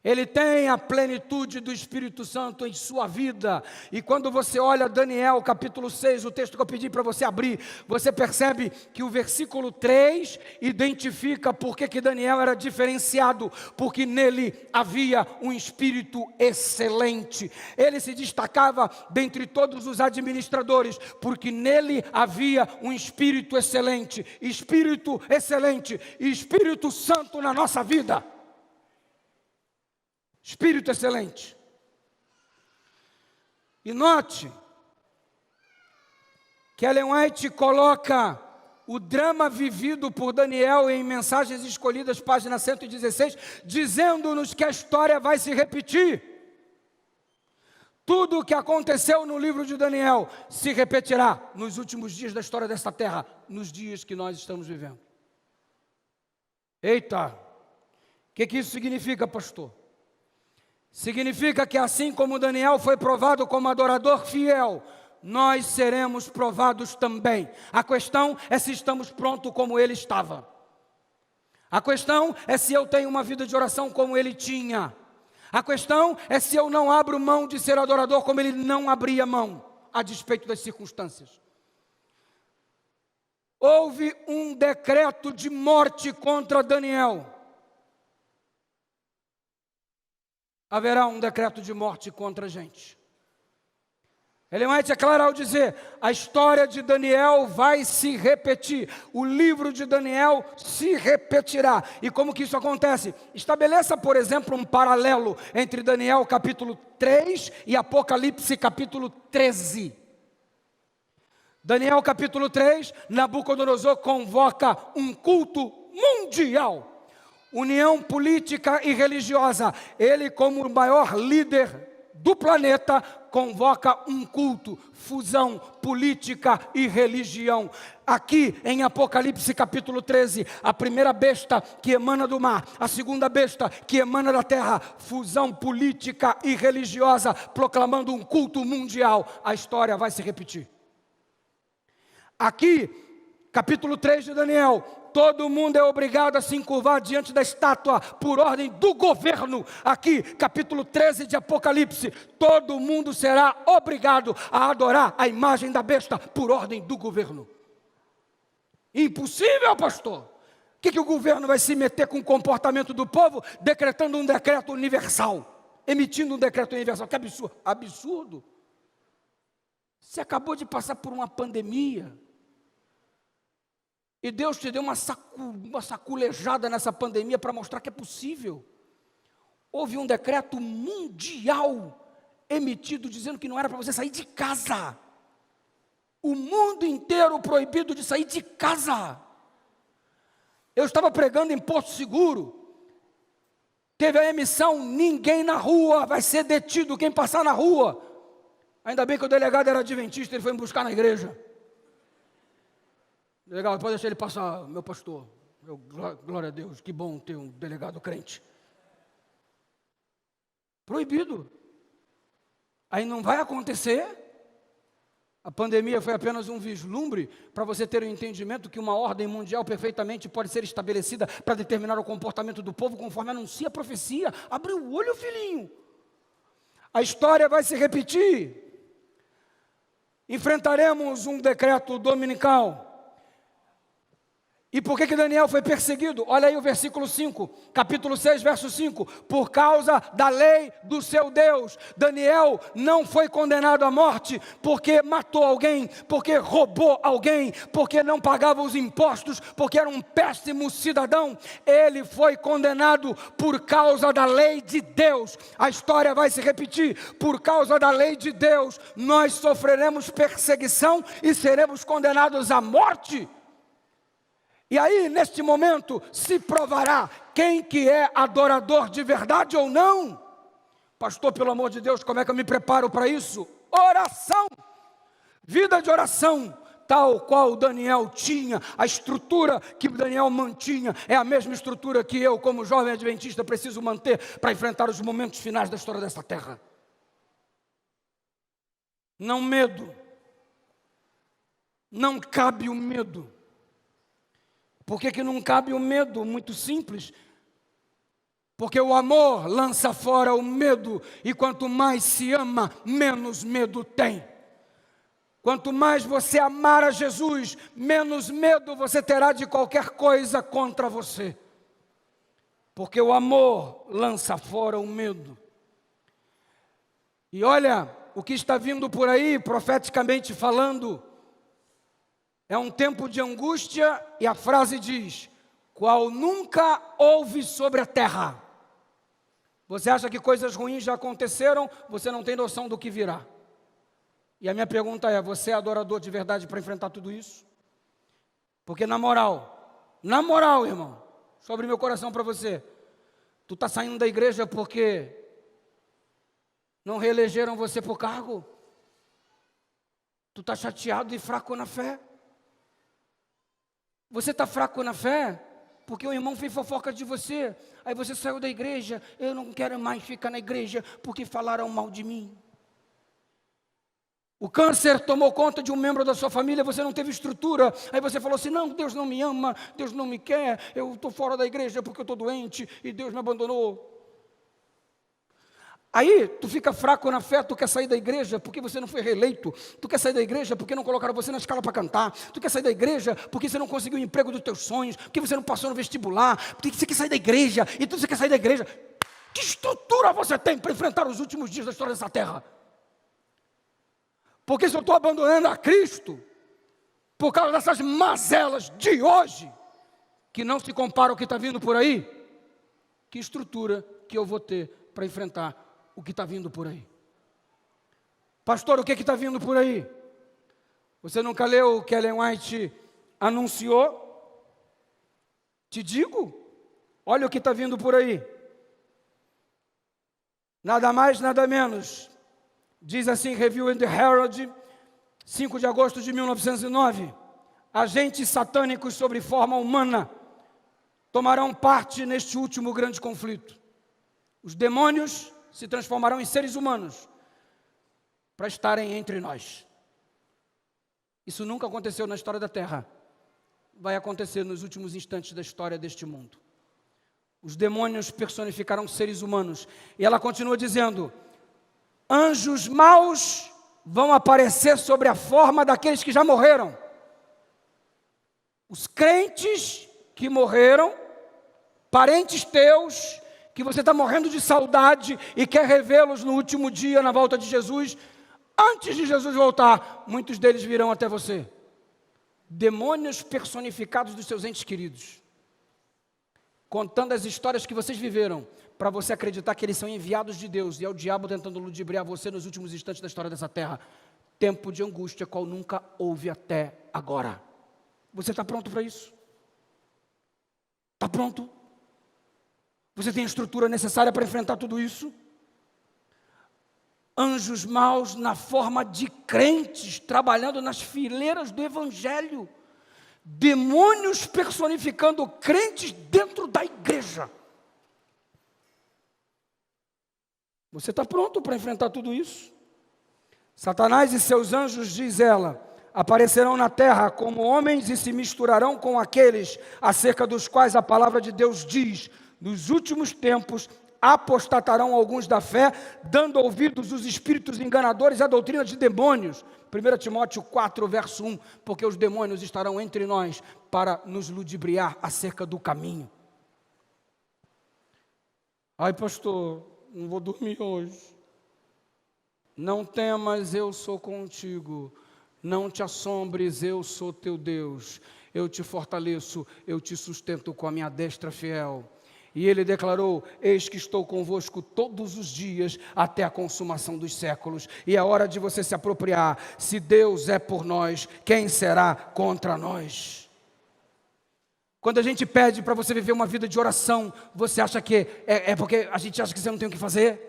Ele tem a plenitude do Espírito Santo em sua vida. E quando você olha Daniel capítulo 6, o texto que eu pedi para você abrir, você percebe que o versículo 3 identifica por que Daniel era diferenciado, porque nele havia um espírito excelente. Ele se destacava dentre todos os administradores, porque nele havia um espírito excelente. Espírito excelente e Espírito Santo na nossa vida. Espírito excelente. E note que Ellen White coloca o drama vivido por Daniel em Mensagens Escolhidas, página 116, dizendo-nos que a história vai se repetir. Tudo o que aconteceu no livro de Daniel se repetirá nos últimos dias da história desta terra, nos dias que nós estamos vivendo. Eita, o que isso significa, pastor? Significa que assim como Daniel foi provado como adorador fiel, nós seremos provados também. A questão é se estamos prontos como ele estava. A questão é se eu tenho uma vida de oração como ele tinha. A questão é se eu não abro mão de ser adorador como ele não abria mão, a despeito das circunstâncias. Houve um decreto de morte contra Daniel. Haverá um decreto de morte contra a gente. Ellen White é claro ao dizer: a história de Daniel vai se repetir, o livro de Daniel se repetirá. E como que isso acontece? Estabeleça, por exemplo, um paralelo entre Daniel capítulo 3 e Apocalipse capítulo 13. Daniel capítulo 3, Nabucodonosor convoca um culto mundial. União política e religiosa. Ele, como o maior líder do planeta, convoca um culto, fusão política e religião. Aqui em Apocalipse capítulo 13, a primeira besta que emana do mar, a segunda besta que emana da terra, fusão política e religiosa, proclamando um culto mundial. A história vai se repetir. Aqui, capítulo 3 de Daniel, todo mundo é obrigado a se encurvar diante da estátua por ordem do governo. Aqui, capítulo 13 de Apocalipse, todo mundo será obrigado a adorar a imagem da besta por ordem do governo. Impossível, pastor. O que o governo vai se meter com o comportamento do povo, decretando um decreto universal, emitindo um decreto universal? Que absurdo. Absurdo. Você acabou de passar por uma pandemia. E Deus te deu uma saculejada nessa pandemia para mostrar que é possível. Houve um decreto mundial emitido dizendo que não era para você sair de casa. O mundo inteiro proibido de sair de casa. Eu estava pregando em Porto Seguro. Teve a emissão: ninguém na rua vai ser detido, quem passar na rua. Ainda bem que o delegado era adventista, ele foi me buscar na igreja. Delegado, pode deixar ele passar, meu pastor. Glória a Deus, que bom ter um delegado crente. Proibido. Aí não vai acontecer. A pandemia foi apenas um vislumbre para você ter um entendimento que uma ordem mundial perfeitamente pode ser estabelecida para determinar o comportamento do povo conforme anuncia a profecia. Abre o olho, filhinho. A história vai se repetir. Enfrentaremos um decreto dominical. E por que Daniel foi perseguido? Olha aí o versículo 5, capítulo 6, verso 5. Por causa da lei do seu Deus. Daniel não foi condenado à morte porque matou alguém, porque roubou alguém, porque não pagava os impostos, porque era um péssimo cidadão. Ele foi condenado por causa da lei de Deus. A história vai se repetir. Por causa da lei de Deus, nós sofreremos perseguição e seremos condenados à morte. E aí, neste momento, se provará quem que é adorador de verdade ou não. Pastor, pelo amor de Deus, como é que eu me preparo para isso? Oração, vida de oração, tal qual Daniel tinha. A estrutura que Daniel mantinha é a mesma estrutura que eu, como jovem adventista, preciso manter para enfrentar os momentos finais da história dessa terra. Não medo, não cabe o medo. Por que não cabe o medo? Muito simples. Porque o amor lança fora o medo. E quanto mais se ama, menos medo tem. Quanto mais você amar a Jesus, menos medo você terá de qualquer coisa contra você. Porque o amor lança fora o medo. E olha, o que está vindo por aí, profeticamente falando, é um tempo de angústia, e a frase diz: qual nunca houve sobre a terra. Você acha que coisas ruins já aconteceram, você não tem noção do que virá. E a minha pergunta é: você é adorador de verdade para enfrentar tudo isso? Porque na moral, irmão, sobre meu coração para você, tu está saindo da igreja porque não reelegeram você por cargo? Tu está chateado e fraco na fé? Você está fraco na fé porque o irmão fez fofoca de você. Aí você saiu da igreja. Eu não quero mais ficar na igreja porque falaram mal de mim. O câncer tomou conta de um membro da sua família, você não teve estrutura. Aí você falou assim: não, Deus não me ama, Deus não me quer, eu estou fora da igreja porque eu estou doente e Deus me abandonou. Aí tu fica fraco na fé, tu quer sair da igreja porque você não foi reeleito, tu quer sair da igreja porque não colocaram você na escala para cantar, tu quer sair da igreja porque você não conseguiu o emprego dos teus sonhos, porque você não passou no vestibular, porque você quer sair da igreja, e tu você quer sair da igreja. Que estrutura você tem para enfrentar os últimos dias da história dessa terra? Porque se eu estou abandonando a Cristo por causa dessas mazelas de hoje, que não se compara ao que está vindo por aí, que estrutura que eu vou ter para enfrentar o que está vindo por aí? Pastor, o que está vindo por aí? Você nunca leu o que Ellen White anunciou? Te digo, olha o que está vindo por aí. Nada mais, nada menos. Diz assim, Review in the Herald, 5 de agosto de 1909. Agentes satânicos sobre forma humana tomarão parte neste último grande conflito. Os demônios se transformarão em seres humanos para estarem entre nós. Isso nunca aconteceu na história da Terra. Vai acontecer nos últimos instantes da história deste mundo. Os demônios personificarão seres humanos. E ela continua dizendo: anjos maus vão aparecer sobre a forma daqueles que já morreram. Os crentes que morreram, parentes teus, que você está morrendo de saudade e quer revê-los no último dia, na volta de Jesus, antes de Jesus voltar, muitos deles virão até você. Demônios personificados dos seus entes queridos, contando as histórias que vocês viveram, para você acreditar que eles são enviados de Deus, e é o diabo tentando ludibriar você nos últimos instantes da história dessa terra. Tempo de angústia, qual nunca houve até agora. Você está pronto para isso? Está pronto? Você tem a estrutura necessária para enfrentar tudo isso? Anjos maus na forma de crentes, trabalhando nas fileiras do Evangelho. demônios personificando crentes dentro da igreja. Você está pronto para enfrentar tudo isso? Satanás e seus anjos, diz ela, aparecerão na terra como homens e se misturarão com aqueles acerca dos quais a palavra de Deus diz: nos últimos tempos apostatarão alguns da fé, dando ouvidos aos espíritos enganadores e à doutrina de demônios. 1 Timóteo 4, verso 1, porque os demônios estarão entre nós para nos ludibriar acerca do caminho. Ai, pastor, não vou dormir hoje. Não temas, eu sou contigo. Não te assombres, eu sou teu Deus. Eu te fortaleço, eu te sustento com a minha destra fiel. E ele declarou: eis que estou convosco todos os dias até a consumação dos séculos. E é hora de você se apropriar. Se Deus é por nós, quem será contra nós? Quando a gente pede para você viver uma vida de oração, você acha que é porque a gente acha que você não tem o que fazer?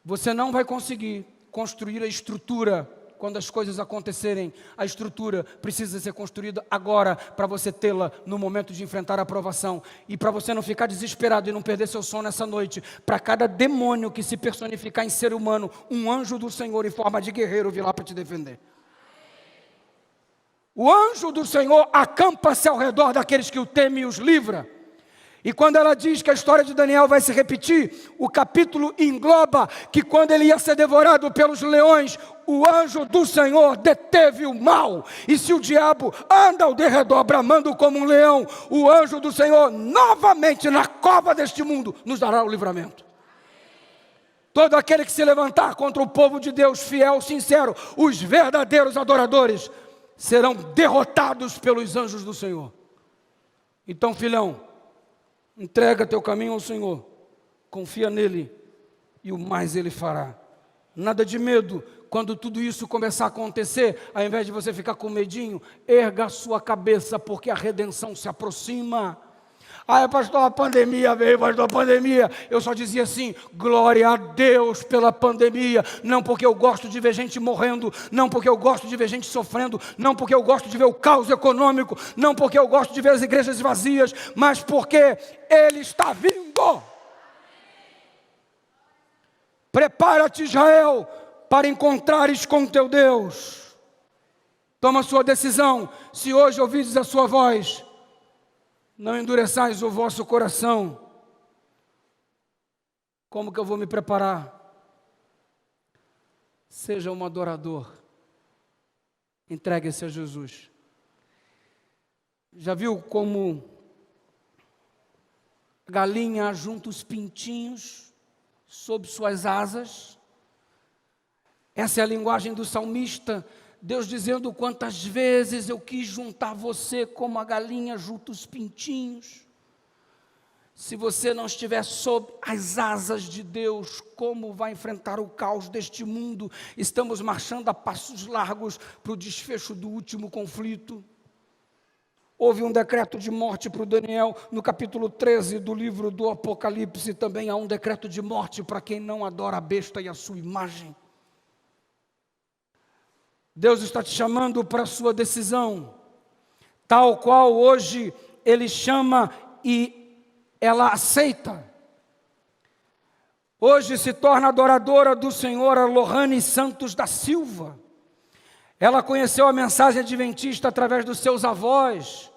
Você não vai conseguir construir a estrutura quando as coisas acontecerem. A estrutura precisa ser construída agora para você tê-la no momento de enfrentar a provação. E para você não ficar desesperado e não perder seu sono essa noite, para cada demônio que se personificar em ser humano, um anjo do Senhor em forma de guerreiro vir lá para te defender. O anjo do Senhor acampa-se ao redor daqueles que o temem e os livra. E quando ela diz que a história de Daniel vai se repetir, o capítulo engloba que quando ele ia ser devorado pelos leões, o anjo do Senhor deteve o mal. E se o diabo anda ao derredor bramando como um leão, o anjo do Senhor novamente na cova deste mundo nos dará o livramento. Todo aquele que se levantar contra o povo de Deus fiel, sincero, os verdadeiros adoradores, serão derrotados pelos anjos do Senhor. Então, filhão, entrega teu caminho ao Senhor, confia nele e o mais ele fará. Nada de medo. Quando tudo isso começar a acontecer, ao invés de você ficar com medinho, erga a sua cabeça, porque a redenção se aproxima. Ah, pastor, a pandemia veio, pastor, a pandemia. Eu só dizia assim: glória a Deus pela pandemia. Não porque eu gosto de ver gente morrendo, não porque eu gosto de ver gente sofrendo, não porque eu gosto de ver o caos econômico, não porque eu gosto de ver as igrejas vazias, mas porque Ele está vindo. Prepara-te, Israel, para encontrares com teu Deus. Toma a sua decisão. Se hoje ouvides a sua voz, não endureçais o vosso coração. Como que eu vou me preparar? Seja um adorador. Entregue-se a Jesus. Já viu como a galinha ajunta os pintinhos sob suas asas? Essa é a linguagem do salmista. Deus dizendo: quantas vezes eu quis juntar você como a galinha junta os pintinhos. Se você não estiver sob as asas de Deus, como vai enfrentar o caos deste mundo? Estamos marchando a passos largos para o desfecho do último conflito. Houve um decreto de morte para o Daniel. No capítulo 13 do livro do Apocalipse também há um decreto de morte para quem não adora a besta e a sua imagem. Deus está te chamando para a sua decisão, tal qual hoje Ele chama e ela aceita. Hoje se torna adoradora do Senhor a Lohane Santos da Silva. Ela conheceu a mensagem adventista através dos seus avós.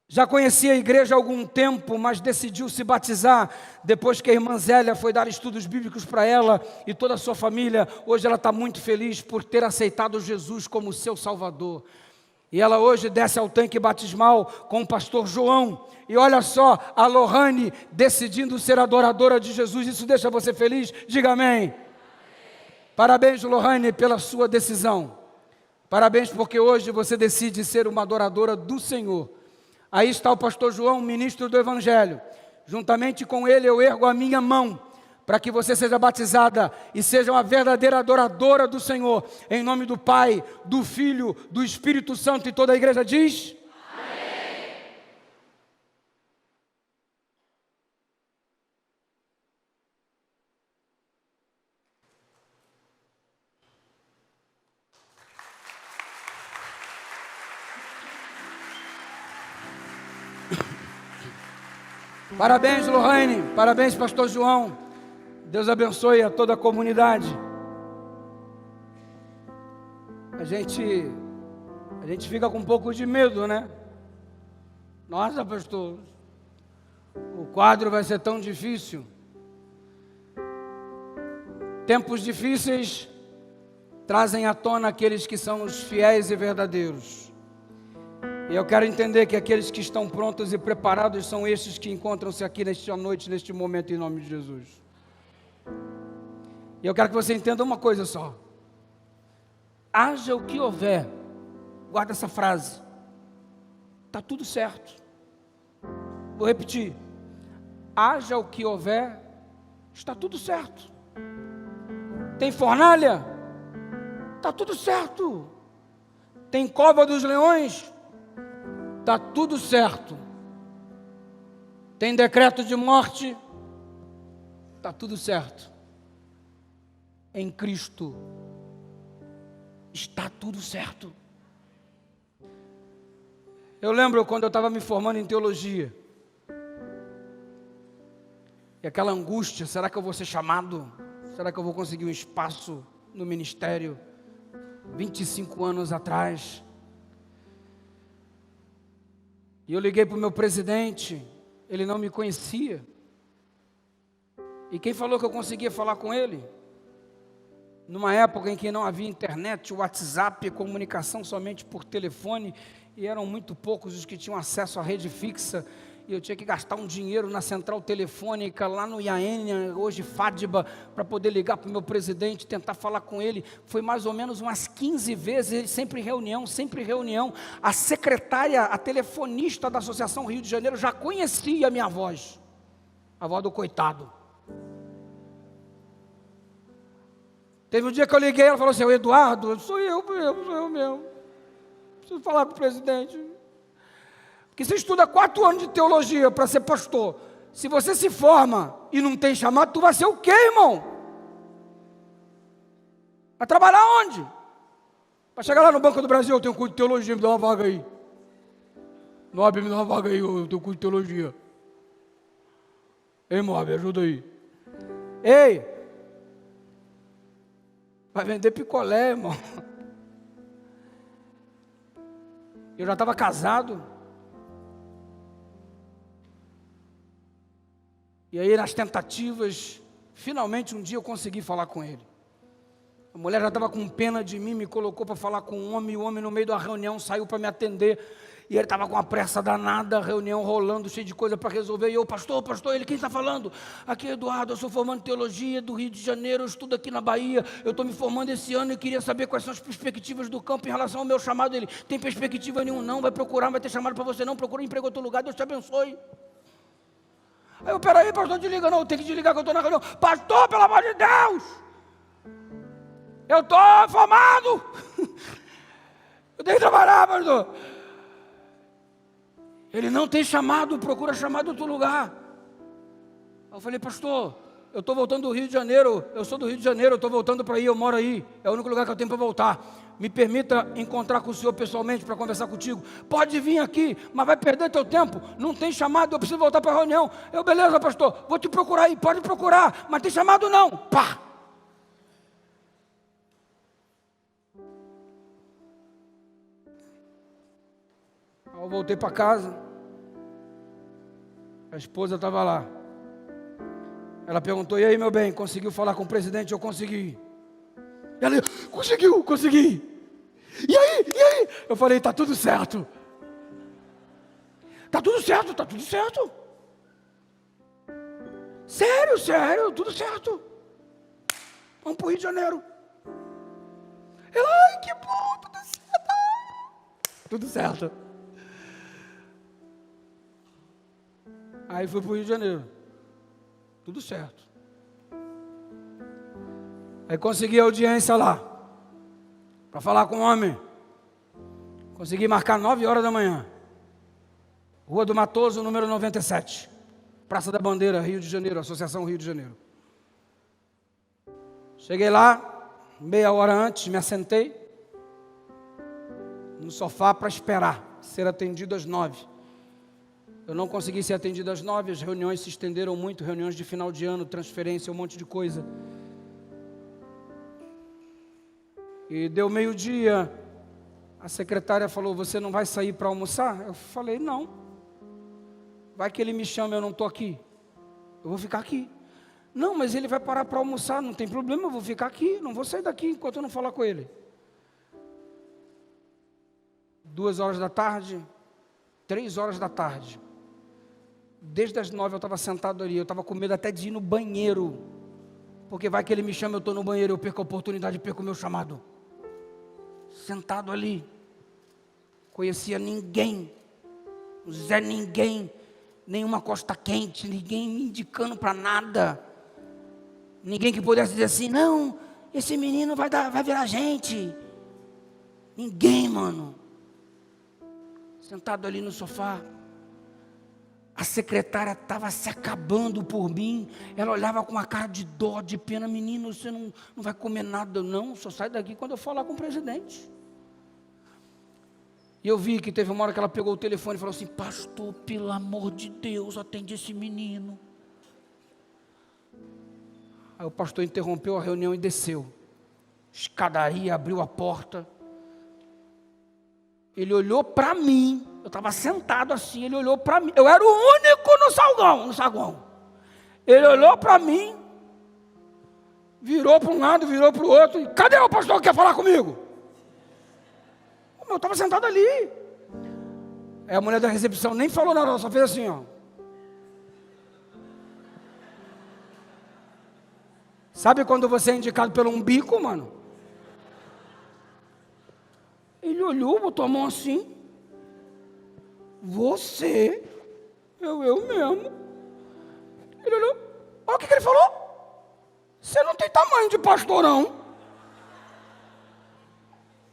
Já conhecia a igreja há algum tempo, mas decidiu se batizar depois que a irmã Zélia foi dar estudos bíblicos para ela e toda a sua família. Hoje ela está muito feliz por ter aceitado Jesus como seu Salvador. E ela hoje desce ao tanque batismal com o pastor João. E olha só, a Lohane decidindo ser adoradora de Jesus. Isso deixa você feliz? Diga amém. Parabéns, Lohane, pela sua decisão. Parabéns porque hoje você decide ser uma adoradora do Senhor. Aí está o pastor João, ministro do Evangelho. Juntamente com ele eu ergo a minha mão, para que você seja batizada e seja uma verdadeira adoradora do Senhor. Em nome do Pai, do Filho, do Espírito Santo, e toda a igreja diz... Parabéns, Lohane. Parabéns, pastor João. Deus abençoe a toda a comunidade. A gente fica com um pouco de medo, né? Nossa, pastor, o quadro vai ser tão difícil. Tempos difíceis trazem à tona aqueles que são os fiéis e verdadeiros. E eu quero entender que aqueles que estão prontos e preparados são estes que encontram-se aqui nesta noite, neste momento, em nome de Jesus. E eu quero que você entenda uma coisa só. Haja o que houver, guarda essa frase, está tudo certo. Vou repetir, haja o que houver, está tudo certo. Tem fornalha? Está tudo certo. Tem cova dos leões? Está tudo certo. Tem decreto de morte? Está tudo certo. Em Cristo está tudo certo. Eu lembro quando eu estava me formando em teologia, e aquela angústia, será que eu vou ser chamado? Será que eu vou conseguir um espaço no ministério? 25 anos atrás. E eu liguei para o meu presidente, ele não me conhecia. E quem falou que eu conseguia falar com ele? Numa época em que não havia internet, WhatsApp, comunicação somente por telefone, e eram muito poucos os que tinham acesso à rede fixa, e eu tinha que gastar um dinheiro na central telefônica, lá no IAN, hoje Fadiba, para poder ligar para o meu presidente, tentar falar com ele. Foi mais ou menos umas 15 vezes, sempre reunião, sempre reunião. A secretária, a telefonista da Associação Rio de Janeiro já conhecia a minha voz, a voz do coitado. Teve um dia que eu liguei, ela falou assim: o Eduardo, sou eu mesmo. Preciso falar com o presidente. Porque você estuda 4 anos de teologia para ser pastor. Se você se forma e não tem chamado, tu vai ser o quê, irmão? Vai trabalhar onde? Para chegar lá no Banco do Brasil, eu tenho curso de teologia, me dá uma vaga aí. Nobre, me dá uma vaga aí, eu tenho curso de teologia. Ei, Moab, ajuda aí. Ei! Vai vender picolé, irmão. Eu já estava casado. E aí nas tentativas, finalmente um dia eu consegui falar com ele. A mulher já estava com pena de mim, me colocou para falar com o homem no meio da reunião saiu para me atender. E ele estava com uma pressa danada, a reunião rolando, cheio de coisa para resolver. E eu, pastor, ele, quem está falando? Aqui é Eduardo, eu sou formando em teologia do Rio de Janeiro, eu estudo aqui na Bahia, eu estou me formando esse ano e queria saber quais são as perspectivas do campo em relação ao meu chamado. Ele, tem perspectiva nenhuma não, vai procurar, vai ter chamado para você não, procura emprego em outro lugar, Deus te abençoe. Aí eu, peraí, pastor, desliga não, eu tenho que desligar que eu estou na reunião. Pastor, pelo amor de Deus, eu estou formado, eu tenho que trabalhar, pastor. Ele não tem chamado, procura chamado em outro lugar. Eu falei, pastor, eu estou voltando do Rio de Janeiro, eu sou do Rio de Janeiro, eu estou voltando para aí, eu moro aí, é o único lugar que eu tenho para voltar. Me permita encontrar com o senhor pessoalmente para conversar contigo. Pode vir aqui, mas vai perder teu tempo, não tem chamado, eu preciso voltar para a reunião. Eu, beleza, pastor, vou te procurar aí, pode procurar, mas tem chamado não, pá. Eu voltei para casa, a esposa estava lá. Ela perguntou, e aí meu bem, conseguiu falar com o presidente? Eu consegui. Ela, consegui. E aí? Eu falei, tá tudo certo. Tá tudo certo. Sério, tudo certo. Vamos para o Rio de Janeiro. Ela, ai, que bom, tudo certo. Tudo certo. Aí fui para o Rio de Janeiro, tudo certo. Aí consegui audiência lá, para falar com o homem. Consegui marcar 9 horas da manhã. Rua do Matoso, número 97. Praça da Bandeira, Rio de Janeiro, Associação Rio de Janeiro. Cheguei lá, meia hora antes, me assentei no sofá para esperar ser atendido às 9. Eu não consegui ser atendido às 9, as reuniões se estenderam muito, reuniões de final de ano, transferência, um monte de coisa. E deu meio-dia, a secretária falou, você não vai sair para almoçar? Eu falei, não. Vai que ele me chama, eu não estou aqui. Eu vou ficar aqui. Não, mas ele vai parar para almoçar, não tem problema, eu vou ficar aqui, não vou sair daqui enquanto eu não falar com ele. 2 horas da tarde, 3 horas da tarde. Desde as 9 eu estava sentado ali, eu estava com medo até de ir no banheiro. Porque vai que ele me chama, eu estou no banheiro, eu perco a oportunidade, perco o meu chamado. Sentado ali, conhecia ninguém, Zé ninguém, nenhuma costa quente, ninguém me indicando para nada. Ninguém que pudesse dizer assim, não, esse menino vai virar gente. Ninguém, mano. Sentado ali no sofá. A secretária estava se acabando por mim. Ela olhava com uma cara de dó, de pena. Menino, você não vai comer nada, não. Só sai daqui quando eu falar com o presidente. E eu vi que teve uma hora que ela pegou o telefone e falou assim, pastor, pelo amor de Deus, atende esse menino. Aí o pastor interrompeu a reunião e desceu. Escadaria, abriu a porta. Ele olhou para mim, eu estava sentado assim, ele olhou para mim, eu era o único no saguão. Ele olhou para mim, virou para um lado, virou para o outro, e cadê o pastor que quer falar comigo? Eu estava sentado ali. Aí a mulher da recepção nem falou nada, ela só fez assim, ó. Sabe quando você é indicado pelo umbigo, mano? Ele olhou, botou a mão assim. Você? Eu mesmo. Ele olhou. Olha o que ele falou. Você não tem tamanho de pastorão.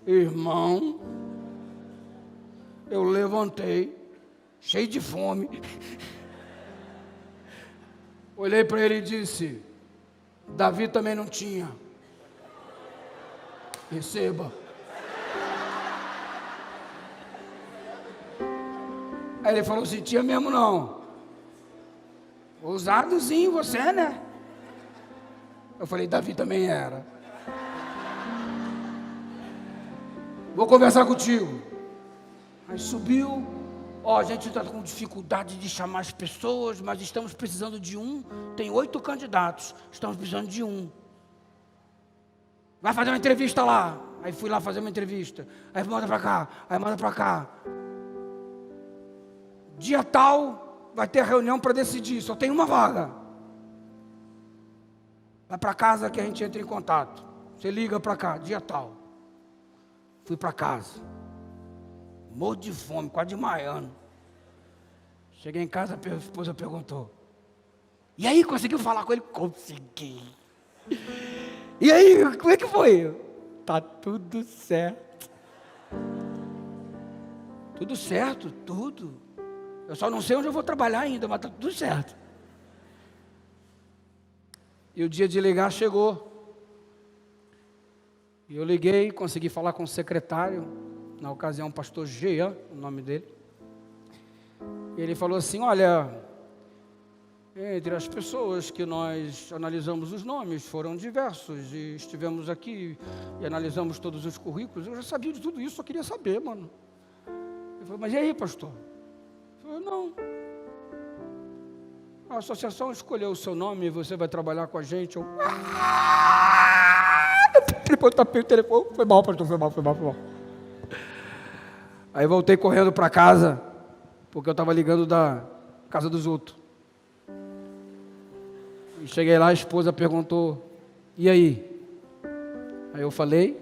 Irmão, eu levantei, cheio de fome. Olhei para ele e disse, Davi também não tinha. Receba. Aí ele falou assim, tinha mesmo não. Ousadozinho você, né? Eu falei, Davi também era. Vou conversar contigo. Aí subiu. Ó, a gente está com dificuldade de chamar as pessoas, mas estamos precisando de um. Tem 8 candidatos. Estamos precisando de um. Vai fazer uma entrevista lá. Aí fui lá fazer uma entrevista. Aí manda para cá. Aí manda para cá. Dia tal, vai ter reunião para decidir, só tem uma vaga. Vai para casa que a gente entra em contato. Você liga para cá, dia tal. Fui para casa. Morro de fome, quase desmaiando. Cheguei em casa, a esposa perguntou. E aí, conseguiu falar com ele? Consegui. E aí, como é que foi? Tá tudo certo. Tudo certo, tudo. Eu só não sei onde eu vou trabalhar ainda, mas está tudo certo. E o dia de ligar chegou. E eu liguei, consegui falar com o secretário, na ocasião o pastor Jean, o nome dele. E ele falou assim, olha, entre as pessoas que nós analisamos os nomes, foram diversos, e estivemos aqui e analisamos todos os currículos, eu já sabia de tudo isso, só queria saber, mano. Ele falou, mas e aí, pastor? Eu não. A associação escolheu o seu nome e você vai trabalhar com a gente. Eu... Tapei o telefone. Foi mal, pastor, foi mal. Aí voltei correndo para casa, porque eu estava ligando da casa dos outros. E cheguei lá, a esposa perguntou, e aí? Aí eu falei,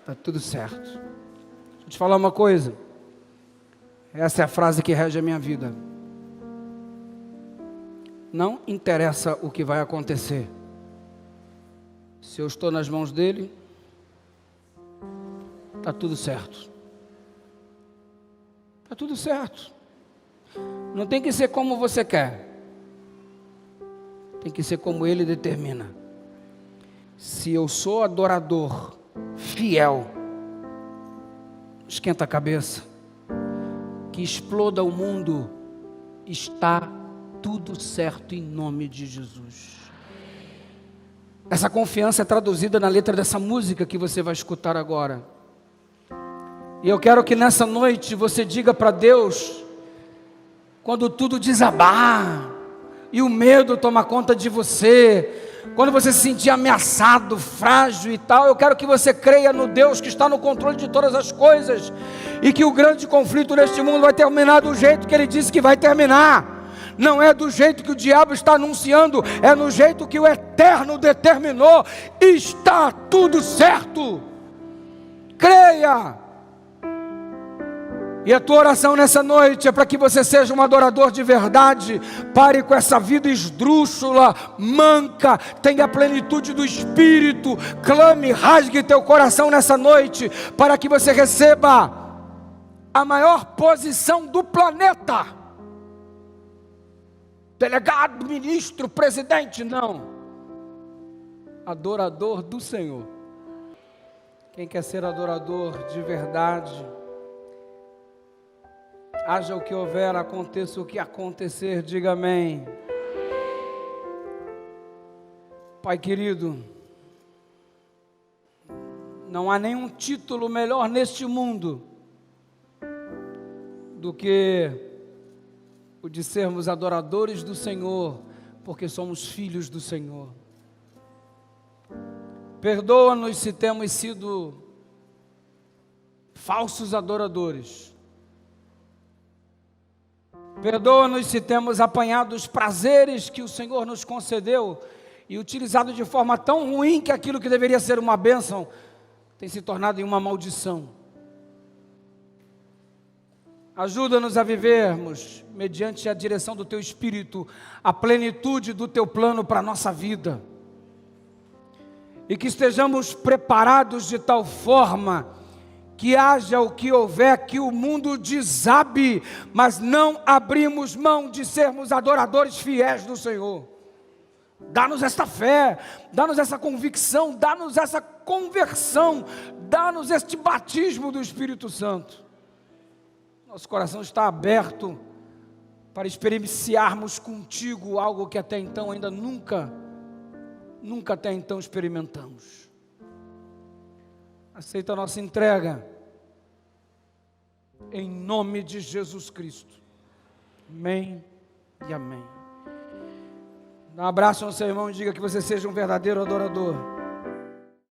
tá tudo certo. Deixa eu te falar uma coisa. Essa é a frase que rege a minha vida. Não interessa o que vai acontecer. Se eu estou nas mãos dele, está tudo certo. Está tudo certo. Não tem que ser como você quer. Tem que ser como ele determina. Se eu sou adorador, fiel, esquenta a cabeça. que exploda o mundo, está tudo certo em nome de Jesus. Essa confiança é traduzida na letra dessa música que você vai escutar agora. E eu quero que nessa noite você diga para Deus, quando tudo desabar, e o medo toma conta de você, quando você se sentir ameaçado, frágil e tal, eu quero que você creia no Deus que está no controle de todas as coisas, e que o grande conflito neste mundo vai terminar do jeito que Ele disse que vai terminar. Não é do jeito que o diabo está anunciando, é no jeito que o Eterno determinou. Está tudo certo. Creia. E a tua oração nessa noite é para que você seja um adorador de verdade. Pare com essa vida esdrúxula, manca, tenha a plenitude do Espírito. Clame, rasgue teu coração nessa noite, para que você receba a maior posição do planeta. Delegado, ministro, presidente, não. Adorador do Senhor. Quem quer ser adorador de verdade, haja o que houver, aconteça o que acontecer, diga amém. Pai querido, não há nenhum título melhor neste mundo do que o de sermos adoradores do Senhor, porque somos filhos do Senhor. Perdoa-nos se temos sido falsos adoradores. Perdoa-nos se temos apanhado os prazeres que o Senhor nos concedeu e utilizado de forma tão ruim que aquilo que deveria ser uma bênção tem se tornado em uma maldição. Ajuda-nos a vivermos, mediante a direção do Teu Espírito, a plenitude do Teu plano para a nossa vida. E que estejamos preparados de tal forma que haja o que houver, que o mundo desabe, mas não abrimos mão de sermos adoradores fiéis do Senhor. Dá-nos esta fé, dá-nos essa convicção, dá-nos essa conversão, dá-nos este batismo do Espírito Santo. Nosso coração está aberto para experienciarmos contigo algo que até então ainda nunca até então experimentamos. Aceita a nossa entrega, em nome de Jesus Cristo. Amém e amém. Dá um abraço ao seu irmão e diga que você seja um verdadeiro adorador.